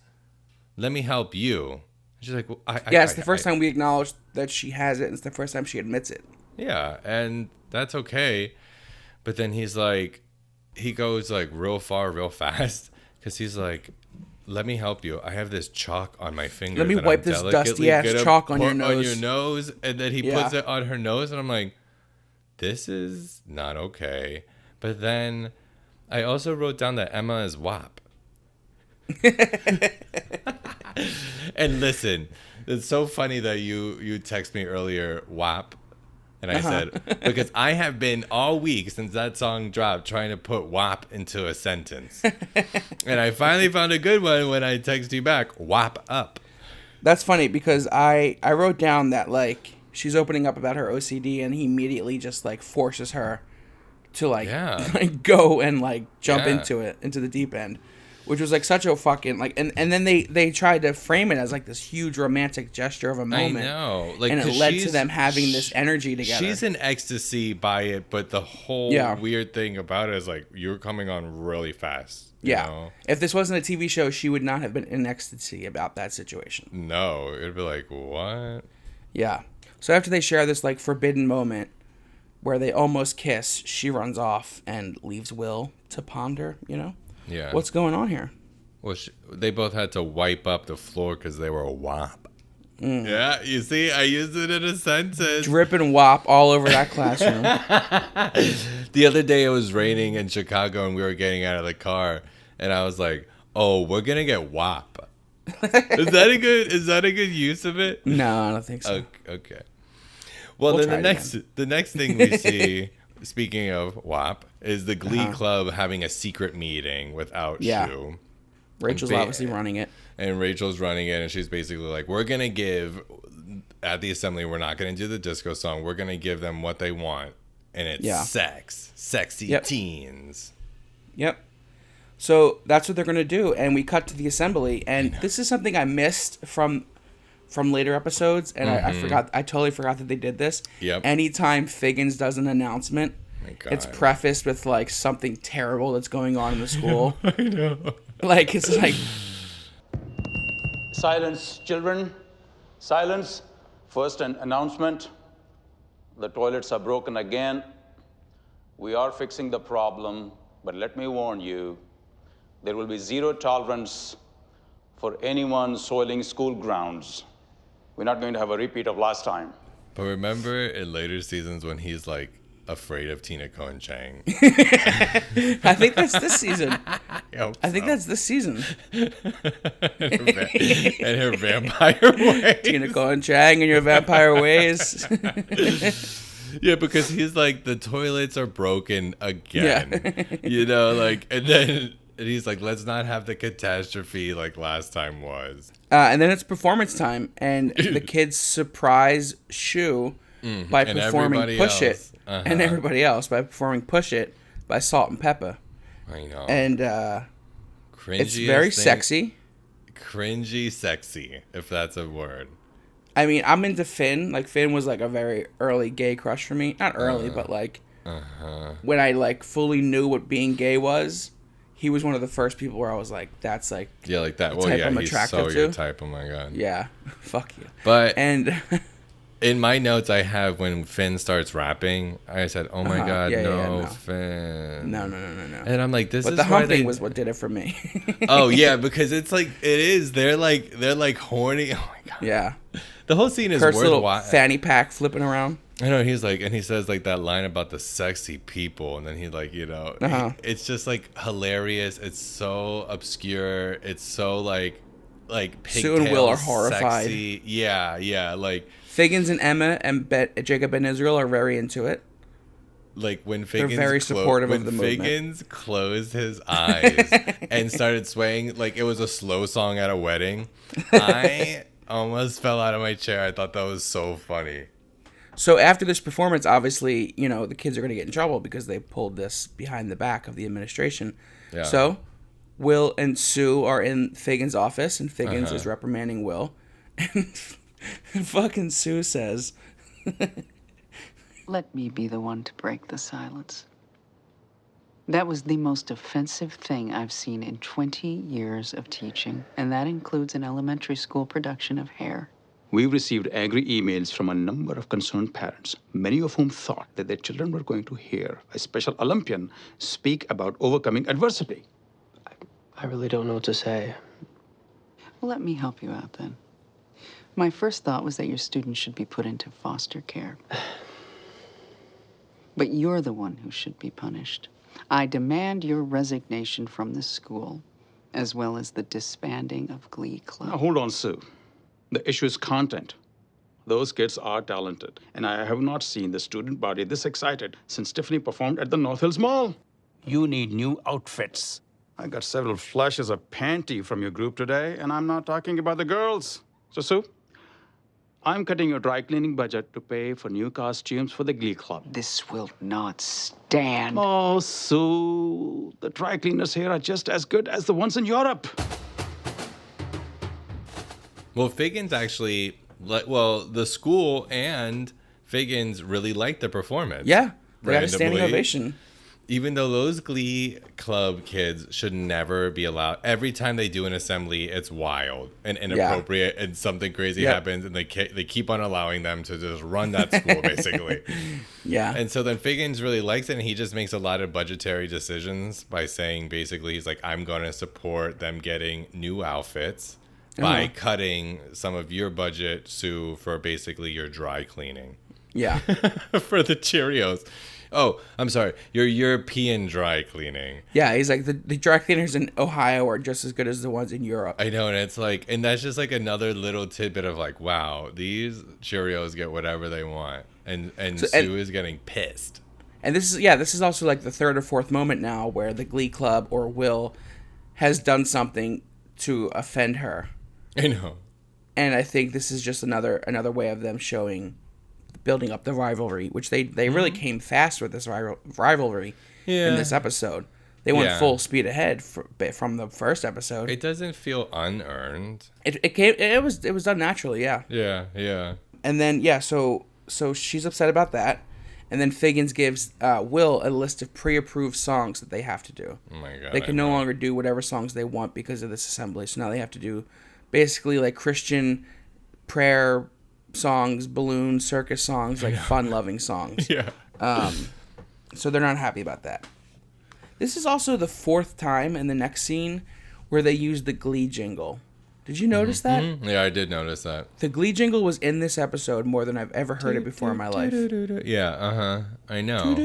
Let me help you. And she's like, well, it's the first time we acknowledge that she has it. And it's the first time she admits it. Yeah, and that's okay. But then he's like, he goes like real far, real fast because he's like, let me help you. I have this chalk on my finger. Let me wipe this dusty ass chalk on your nose. And then he puts it on her nose. And I'm like, this is not okay. But then I also wrote down that Emma is WAP. And listen, it's so funny that you text me earlier, WAP. And I said, because I have been all week since that song dropped trying to put WAP into a sentence. And I finally found a good one when I text you back, WAP up. That's funny because I wrote down that like she's opening up about her OCD and he immediately just like forces her to like go and like jump into the deep end. Which was like such a fucking like, and then they tried to frame it as like this huge romantic gesture of a moment. I know, like, and it led to them having this energy together. She's in ecstasy by it, but the whole weird thing about it is like you're coming on really fast. You know? If this wasn't a TV show, she would not have been in ecstasy about that situation. No, it'd be like what? Yeah. So after they share this like forbidden moment where they almost kiss, she runs off and leaves Will to ponder. You know. Yeah. What's going on here? Well, they both had to wipe up the floor because they were a WAP. Yeah, you see, I used it in a sentence. Dripping WAP all over that classroom. The other day it was raining in Chicago and we were getting out of the car and I was like, "Oh, we're gonna get WAP." Is that a good use of it? No, I don't think so. Okay. Well, then the next thing we see. Speaking of WAP, is the Glee Club having a secret meeting without Shu. Rachel's obviously running it. And Rachel's running it, and she's basically like, we're going to give, at the assembly, we're not going to do the disco song. We're going to give them what they want, and it's sex. Sexy teens. Yep. So that's what they're going to do, and we cut to the assembly, and this is something I missed from later episodes, and I totally forgot that they did this. Yep. Anytime Figgins does an announcement, it's prefaced with like something terrible that's going on in the school. I know. Like it's like Silence, children. Silence. First, an announcement. The toilets are broken again. We are fixing the problem, but let me warn you, there will be zero tolerance for anyone soiling school grounds. We're not going to have a repeat of last time. But remember in later seasons when he's like afraid of Tina Cohen Chang? I think that's this season. I think that's this season. and her vampire ways. Tina Cohen Chang and your vampire ways. Yeah, because he's like, the toilets are broken again. You know, like, and then he's like, let's not have the catastrophe like last time was. And then it's performance time, and the kids surprise Shu by performing Push It, and everybody else by performing Push It by Salt and Pepper. I know. And it's very sexy. Cringy sexy, if that's a word. I mean, I'm into Finn. Like, Finn was like a very early gay crush for me. Not early, but like when I like fully knew what being gay was. He was one of the first people where I was like, that's like like that. Well, type yeah, I'm he's attracted so to. your type. Oh my god. Yeah, fuck you. But and in my notes I have when Finn starts rapping, I said, "Oh my god, no, Finn." No. And I'm like, this but is the why humping was what did it for me. Oh yeah, because it's like it is. They're like horny. Oh my god. Yeah. The whole scene is Kurt's little worthwhile. fanny pack flipping around. I know, he's like, and he says like that line about the sexy people, and then he like, you know, it's just like hilarious. It's so obscure. It's so like Sue and Will are horrified. Sexy. Yeah, like Figgins and Emma and Jacob and Israel are very into it. like when They're very supportive of the movement. Figgins closed his eyes and started swaying like it was a slow song at a wedding, I almost fell out of my chair. I thought that was so funny. So after this performance, obviously, the kids are going to get in trouble because they pulled this behind the back of the administration. Yeah. So Will and Sue are in Figgins' office, and Figgins is reprimanding Will. And fucking Sue says, "Let me be the one to break the silence. That was the most offensive thing I've seen in 20 years of teaching, and that includes an elementary school production of Hair." We've received angry emails from a number of concerned parents, many of whom thought that their children were going to hear a special Olympian speak about overcoming adversity. I really don't know what to say. Well, let me help you out then. My first thought was that your students should be put into foster care. But you're the one who should be punished. I demand your resignation from the school, as well as the disbanding of Glee Club. Now, hold on, Sue. The issue is content. Those kids are talented, and I have not seen the student body this excited since Tiffany performed at the North Hills Mall. You need new outfits. I got several flashes of panty from your group today, and I'm not talking about the girls. So, Sue, I'm cutting your dry cleaning budget to pay for new costumes for the Glee Club. This will not stand. Oh, Sue, the dry cleaners here are just as good as the ones in Europe. Well, Figgins actually, the school and Figgins really liked the performance. Yeah, they got a standing ovation. Even though those Glee Club kids should never be allowed. Every time they do an assembly, it's wild and inappropriate, and something crazy happens, and they keep on allowing them to just run that school, basically. Yeah. And so then Figgins really likes it, and he just makes a lot of budgetary decisions by saying, basically, he's like, I'm going to support them getting new outfits by cutting some of your budget, Sue, for basically your dry cleaning. Yeah. For the Cheerios. Oh, I'm sorry. Your European dry cleaning. Yeah, he's like, the dry cleaners in Ohio are just as good as the ones in Europe. I know, and it's like, and that's just like another little tidbit of like, wow, these Cheerios get whatever they want. And Sue is getting pissed. And this is also like the third or fourth moment now where the Glee Club or Will has done something to offend her. I know. And I think this is just another way of them building up the rivalry, which they really came fast with this rivalry in this episode. They went full speed ahead from the first episode. It doesn't feel unearned. It was done naturally, yeah. Yeah. And then so she's upset about that. And then Figgins gives Will a list of pre-approved songs that they have to do. Oh my God. They can no longer do whatever songs they want because of this assembly. So now they have to do basically like Christian prayer songs, balloon circus songs, like fun-loving songs. Yeah. So they're not happy about that. This is also the fourth time in the next scene where they use the Glee jingle. Did you notice that? Yeah, I did notice that. The Glee jingle was in this episode more than I've ever heard it before in my life. Yeah, I know.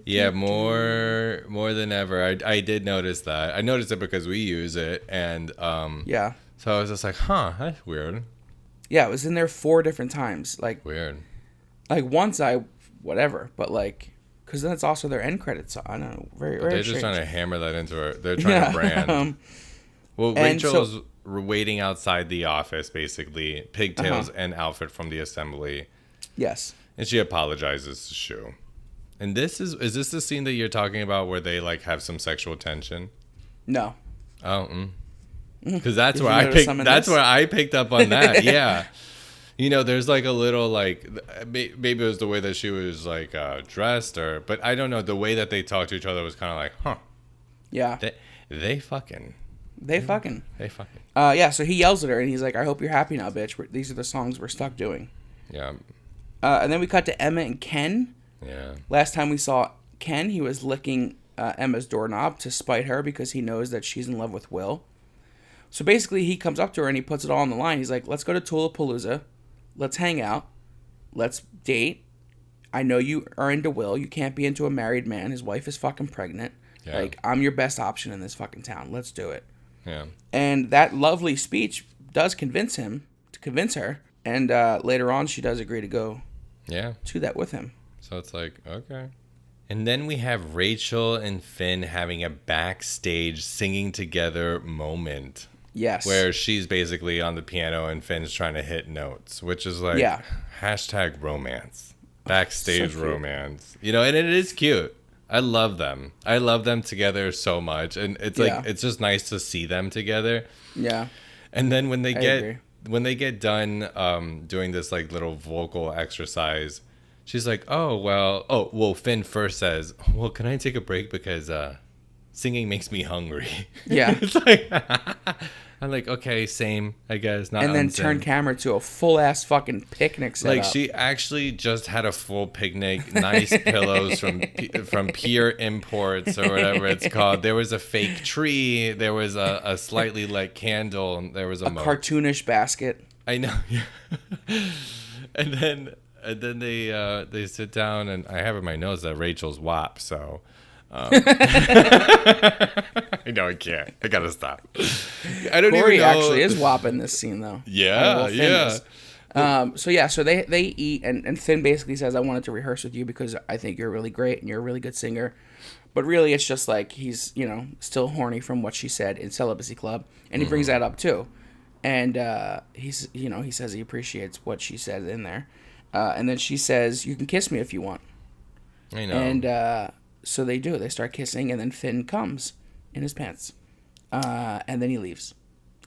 Yeah, more than ever. I did notice that. I noticed it because we use it, and yeah. So I was just like, that's weird. Yeah, it was in there 4 different times. Like weird. Like once but like, because then it's also their end credits. So I don't know. Very they're just trying to hammer that into her. They're trying to brand. Well, Rachel's waiting outside the office, basically, pigtails and outfit from the assembly. Yes. And she apologizes to Shu. And is this the scene that you're talking about where they like have some sexual tension? No. Oh. Because that's where I picked up on that. Yeah. There's like a little like maybe it was the way that she was like dressed but I don't know, the way that they talked to each other was kind of like, Yeah. They fucking. Yeah, so he yells at her and he's like, I hope you're happy now, bitch. These are the songs we're stuck doing. Yeah. And then we cut to Emma and Ken. Yeah. Last time we saw Ken, he was licking Emma's doorknob to spite her because he knows that she's in love with Will. So basically he comes up to her and he puts it all on the line. He's like, let's go to Tulapalooza. Let's hang out. Let's date. I know you are into Will. You can't be into a married man. His wife is fucking pregnant. Yeah. Like, I'm your best option in this fucking town. Let's do it. Yeah. And that lovely speech does convince her. And later on, she does agree to go to that with him. So it's like, okay. And then we have Rachel and Finn having a backstage singing together moment. Yes. Where she's basically on the piano and Finn's trying to hit notes, which is like hashtag romance. Backstage so romance. You know, and it is cute. I love them. I love them together so much. And it's like it's just nice to see them together. Yeah. And then when they get done doing this like little vocal exercise, she's like, well, Finn first says, well, can I take a break because singing makes me hungry. Yeah. It's like, I'm like, okay, same, I guess. Not and then turn camera to a full-ass fucking picnic setup. Like, she actually just had a full picnic, nice pillows from Pier Imports or whatever it's called. There was a fake tree. There was a slightly lit candle. And there was a cartoonish basket. I know. And then they sit down, and I have in my notes that Rachel's WAP, so... I know I can't. I gotta stop. I don't Corey even know. Actually is WAP in this scene, though. Yeah, So they eat, and Finn basically says, I wanted to rehearse with you because I think you're really great and you're a really good singer. But really, it's just like he's, still horny from what she said in Celibacy Club. And he brings that up, too. And he says he appreciates what she said in there. And then she says, you can kiss me if you want. I know. And so they do. They start kissing, and then Finn comes in his pants. And then he leaves.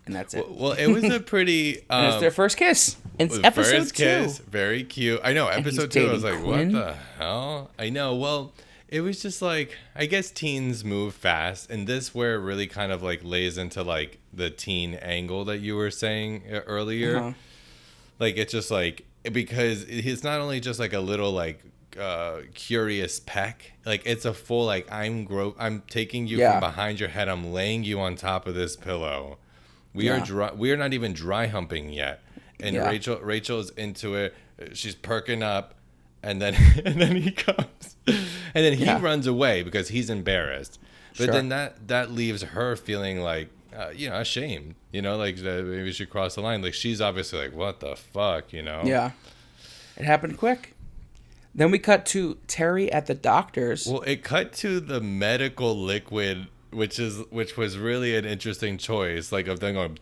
And that's it. Well, it was a pretty... and it's their first kiss. It's episode first 2. Kiss, very cute. I know, episode 2, I was like, Quinn? What the hell? I know, well... It was just like, I guess teens move fast, and this where it really kind of like lays into like the teen angle that you were saying earlier. Uh-huh. Like, it's just like, because he's not only just like a little like curious peck, like it's a full like, I'm taking you from behind your head, I'm laying you on top of this pillow. We are not even dry humping yet, and Rachel's into it. She's perking up. And then he comes, and then he runs away because he's embarrassed. But then that leaves her feeling like, ashamed. Like maybe she crossed the line. Like she's obviously like, what the fuck, Yeah, it happened quick. Then we cut to Terry at the doctor's. Well, it cut to the medical liquid, which was really an interesting choice. Like of them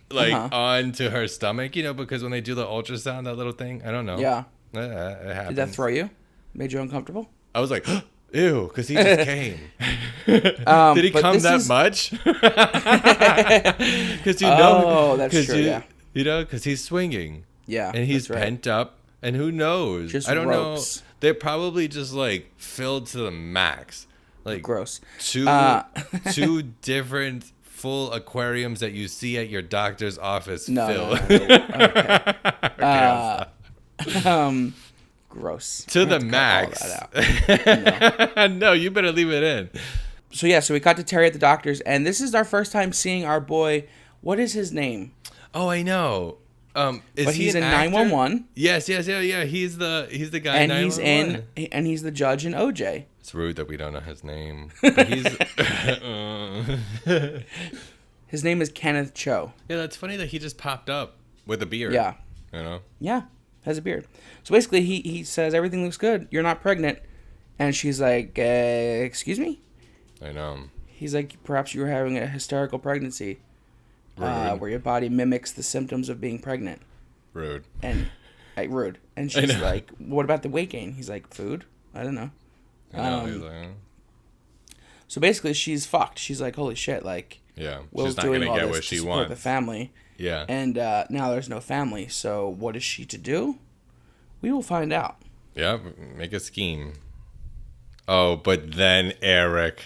going onto her stomach, because when they do the ultrasound, that little thing, I don't know. Yeah. It happens. Did that throw you? Made you uncomfortable? I was like, ew, because he just came. Did he come that much? Because that's true. Because he's swinging. Yeah, and he's pent up, and who knows? I don't know. They're probably just like filled to the max. Like gross. Two different full aquariums that you see at your doctor's office filled. No. Okay. Gross. To the max. No, you better leave it in. So we got to Terry at the doctor's, and this is our first time seeing our boy. What is his name? Oh, I know. He's in 911. Yes. He's the guy. And in he's the judge in OJ. It's rude that we don't know his name. But his name is Kenneth Cho. Yeah, that's funny that he just popped up with a beard. Yeah. Yeah, has a beard. So basically, he says, everything looks good. You're not pregnant. And she's like, excuse me? I know. He's like, perhaps you were having a hysterical pregnancy. Where your body mimics the symptoms of being pregnant. Rude. And rude. And she's like, what about the weight gain? He's like, food? I don't know. He's like, So basically, she's fucked. She's like, holy shit, like, Will's she's not doing gonna all get this what to she support wants. the family. Yeah. And now there's no family. So what is she to do? We will find out. Yeah, make a scheme. Oh, but then Eric,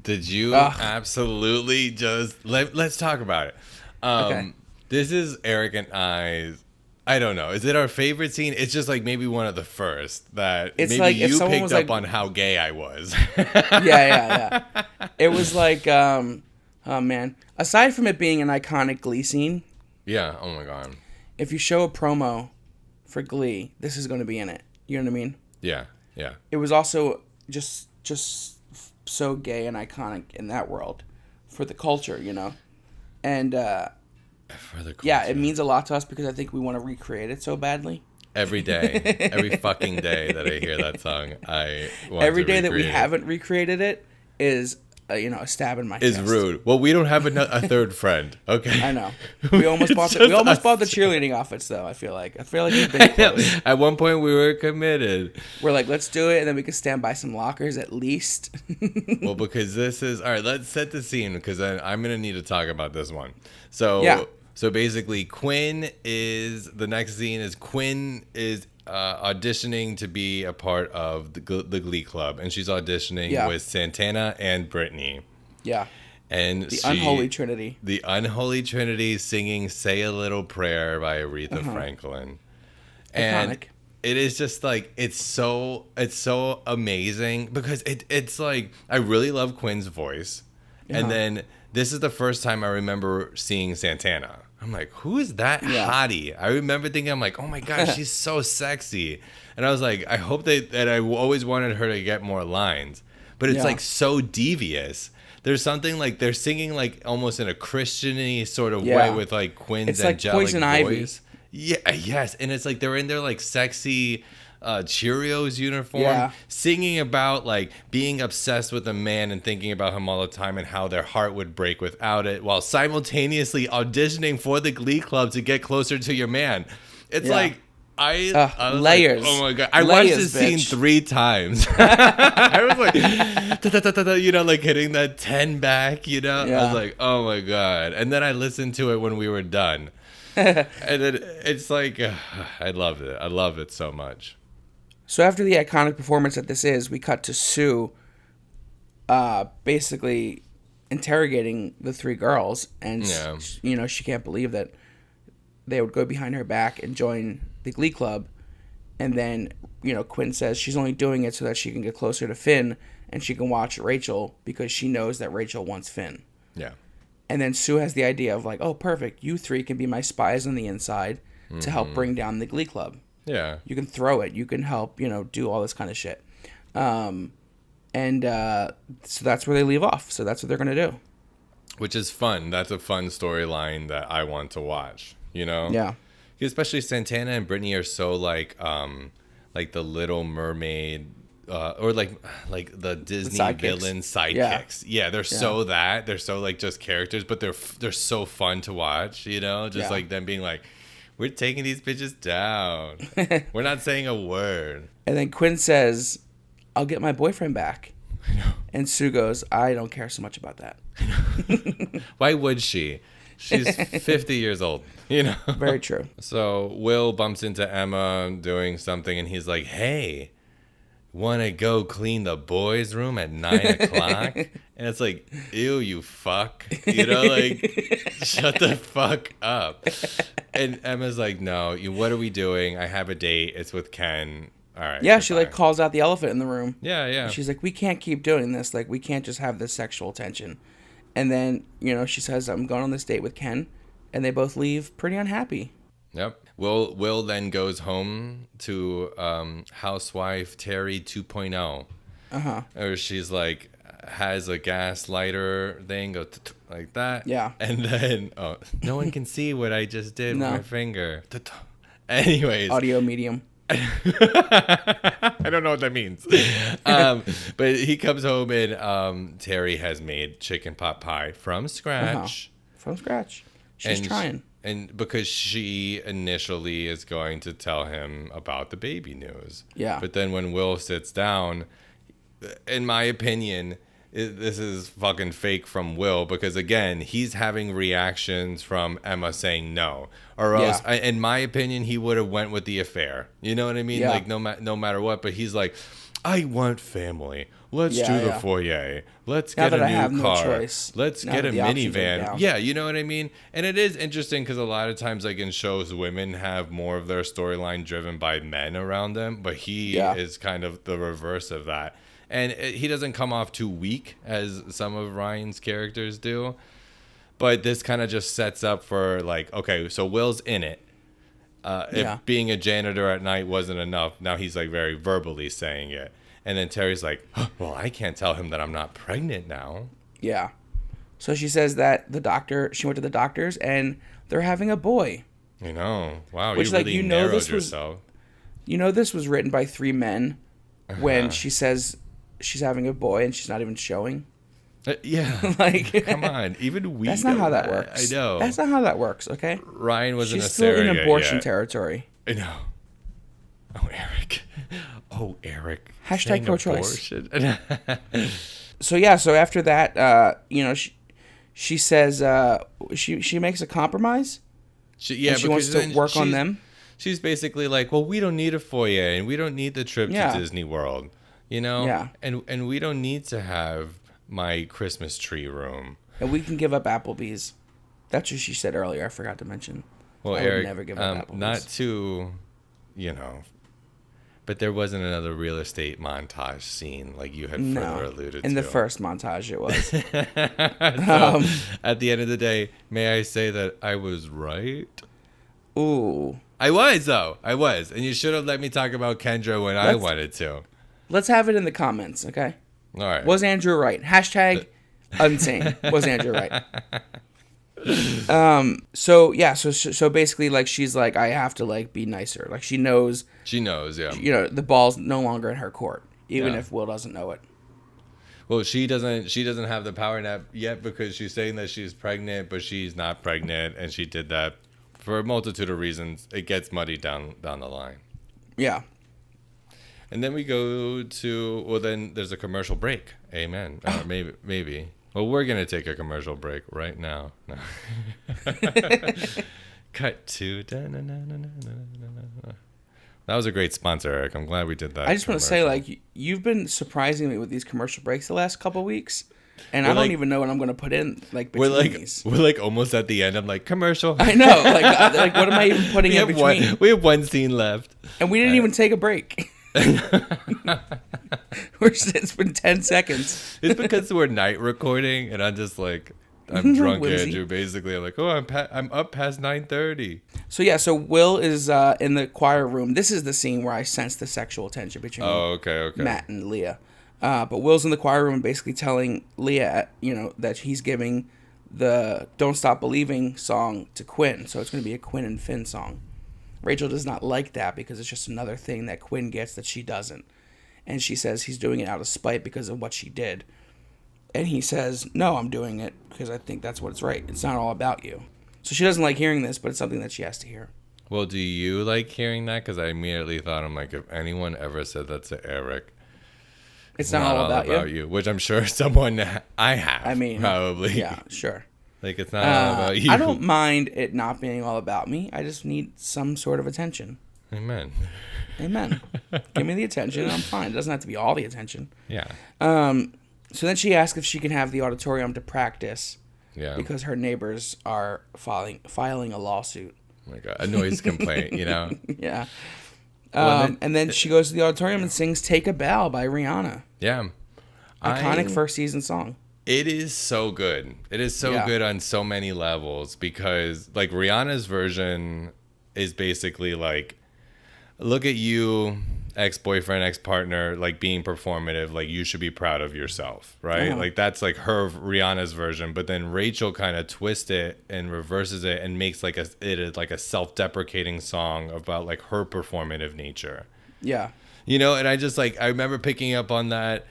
did you absolutely just let's talk about it. Okay. This is Eric and I don't know. Is it our favorite scene? It's just like maybe one of the first that it's maybe like you picked up on how gay I was. Yeah. It was like, oh man. Aside from it being an iconic Glee scene. Yeah. Oh my god. If you show a promo for Glee, this is going to be in it. You know what I mean? Yeah. It was also just so gay and iconic in that world for the culture, and for the culture. Yeah, it means a lot to us because I think we want to recreate it so badly. Every day, every fucking day that I hear that song, I want Every to day that we recreate it. haven't recreated it is, a stab in my Is chest. rude. Well, we don't have a third friend. Okay. I know. We almost bought the cheerleading outfits though. I feel like we've been close. At one point, we were committed. We're like, let's do it, and then we can stand by some lockers at least. Well, because this is all right. Let's set the scene because I'm gonna need to talk about this one. So Yeah. So basically, the next scene is Quinn is auditioning to be a part of the Glee Club, and she's auditioning with Santana and Brittany. Yeah. And the unholy trinity. The unholy trinity singing "Say a Little Prayer" by Aretha Franklin. And Iconic. it is just like it's so amazing because it's like I really love Quinn's voice. And then this is the first time I remember seeing Santana. I'm like, who is that hottie? I remember thinking, I'm like, oh my gosh, she's so sexy. And I was like, I hope that I always wanted her to get more lines. But it's like so devious. There's something like they're singing like almost in a Christian-y sort of way with like Quinn's angelic like Poison voice. Yeah, yes. And it's like they're in their like sexy Cheerios uniform, singing about like being obsessed with a man and thinking about him all the time and how their heart would break without it, while simultaneously auditioning for the Glee Club to get closer to your man. It's like I was layers. Like, oh my god! I watched this scene 3 times. I was like, like hitting that 10 back. I was like, oh my god! And then I listened to it when we were done, and it's like I loved it. I love it so much. So after the iconic performance that this is, we cut to Sue basically interrogating the 3 girls. And, she can't believe that they would go behind her back and join the Glee Club. And then, Quinn says she's only doing it so that she can get closer to Finn and she can watch Rachel because she knows that Rachel wants Finn. Yeah. And then Sue has the idea of like, oh, perfect. You 3 can be my spies on the inside to help bring down the Glee Club. Yeah. You can throw it. You can help, do all this kind of shit. So that's where they leave off. So that's what they're going to do. Which is fun. That's a fun storyline that I want to watch, Yeah. Especially Santana and Brittany are so like the Little Mermaid or like the Disney villain sidekicks. Yeah, they're so that. They're so like just characters, but they're so fun to watch, just like them being like, we're taking these bitches down. We're not saying a word. And then Quinn says, I'll get my boyfriend back. I know. And Sue goes, I don't care so much about that. Why would she? She's 50 years old, Very true. So Will bumps into Emma doing something, and he's like, hey, want to go clean the boys' room at 9 o'clock? And it's like, ew, you fuck. Like, shut the fuck up. And Emma's like, no, what are we doing? I have a date. It's with Ken. All right. Yeah, she like calls out the elephant in the room. Yeah. And she's like, we can't keep doing this. Like, we can't just have this sexual tension. And then, she says, I'm going on this date with Ken. And they both leave pretty unhappy. Yep. Will then goes home to housewife Terry 2.0. Or she's like, has a gas lighter thing, go like that. Yeah. And then, no one can see what I just did with my finger. Anyways. Audio medium. I don't know what that means. But he comes home and Terry has made chicken pot pie from scratch. From scratch. She's trying. And because she initially is going to tell him about the baby news. Yeah. But then when Will sits down, in my opinion, this is fucking fake from Will, because again, he's having reactions from Emma saying no, or else, in my opinion, he would have went with the affair. You know what I mean? Yeah. Like no matter what. But he's like, I want family. Let's do the foyer. Let's get a new car. Let's get a minivan. Yeah, you know what I mean? And it is interesting because a lot of times, like in shows, women have more of their storyline driven by men around them, but he is kind of the reverse of that. And he doesn't come off too weak as some of Ryan's characters do. But this kind of just sets up for like, okay, so Will's in it. If being a janitor at night wasn't enough, now he's like very verbally saying it. And then Terry's like, well, I can't tell him that I'm not pregnant now. Yeah. So she says that she went to the doctors and they're having a boy. I know. Wow, Which, you really narrowed yourself. You know, this was written by 3 men when she says she's having a boy and she's not even showing. Yeah. Like, come on. Even we That's not how that works. I know. That's not how that works, okay? Ryan wasn't She's a still in surrogate abortion yet. territory. I know. Oh, Eric. Oh, Eric. Hashtag pro-choice. Abortion. So after that, you know, she says she makes a compromise. She wants to work on them. She's basically like, well, we don't need a foyer, and we don't need the trip to Disney World, you know? Yeah. And we don't need to have my Christmas tree room. And we can give up Applebee's. That's what she said earlier. I forgot to mention. Well, I Eric, would never give up Applebee's. not to, you know, but there wasn't another real estate montage scene like you had further alluded to. In the first montage, it was. So, at the end of the day, may I say that I was right? Ooh. I was, though. I was. And you should have let me talk about Kendra when I wanted to. Let's have it in the comments, okay? All right. Was Andrew right? Hashtag unsane. Was Andrew right? So basically, like, she's like, I have to, like, be nicer. Like, she knows, yeah. You know, the ball's no longer in her court, even if Will doesn't know it. Well, she doesn't have the power nap yet because she's saying that she's pregnant, but she's not pregnant, and she did that for a multitude of reasons. It gets muddy down the line. Yeah. And then we go to, well, then there's a commercial break. Amen. Maybe. Well, we're going to take a commercial break right now. No. Cut to. That was a great sponsor, Eric. I'm glad we did that. I just want to say, like, you've been surprising me with these commercial breaks the last couple of weeks. And I don't even know what I'm going to put in, like, between these. We're, like, almost at the end. I'm like, commercial. I know. Like what am I even putting in between? We have one scene left. And we didn't even take a break. It's been 10 seconds. It's because we're night recording, and I'm just like, I'm drunk, Andrew. Basically, I'm like, oh, I'm up past 9:30. So Will is in the choir room. This is the scene where I sense the sexual tension between Matt and Leah. But Will's in the choir room basically telling Leah, you know, that he's giving the Don't Stop Believing song to Quinn. So it's going to be a Quinn and Finn song. Rachel does not like that because it's just another thing that Quinn gets that she doesn't. And she says he's doing it out of spite because of what she did. And he says, no, I'm doing it because I think that's what's right. It's not all about you. So she doesn't like hearing this, but it's something that she has to hear. Well, do you like hearing that? Because I immediately thought, I'm like, if anyone ever said that to Eric, it's not all about you. Which I'm sure someone I have. I mean, probably. Yeah, sure. Like, it's not all about you. I don't mind it not being all about me. I just need some sort of attention. Amen. Give me the attention and I'm fine. It doesn't have to be all the attention. Yeah. So then she asks if she can have the auditorium to practice. Yeah. Because her neighbors are filing a lawsuit. Oh my God. A noise complaint, you know? Yeah. And then she goes to the auditorium and sings Take a Bow by Rihanna. Yeah. Iconic first season song. It is so good. It is so good on so many levels because, like, Rihanna's version is basically like, look at you, ex-boyfriend, ex-partner, like, being performative, like, you should be proud of yourself, right? Like, that's like Rihanna's version, but then Rachel kind of twists it and reverses it and makes like a self-deprecating song about, like, her performative nature. Yeah. You know, and I remember picking up on that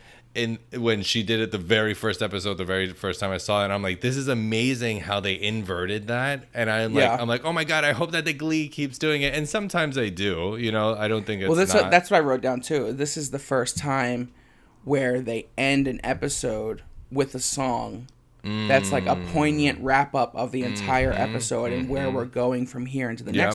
when she did it the very first episode, the very first time I saw it, and I'm like, this is amazing how they inverted that. And I'm like, oh my God, I hope that the Glee keeps doing it. And sometimes they do, you know, I don't think it's that's what I wrote down too. This is the first time where they end an episode with a song that's like a poignant wrap up of the entire episode and where we're going from here into the next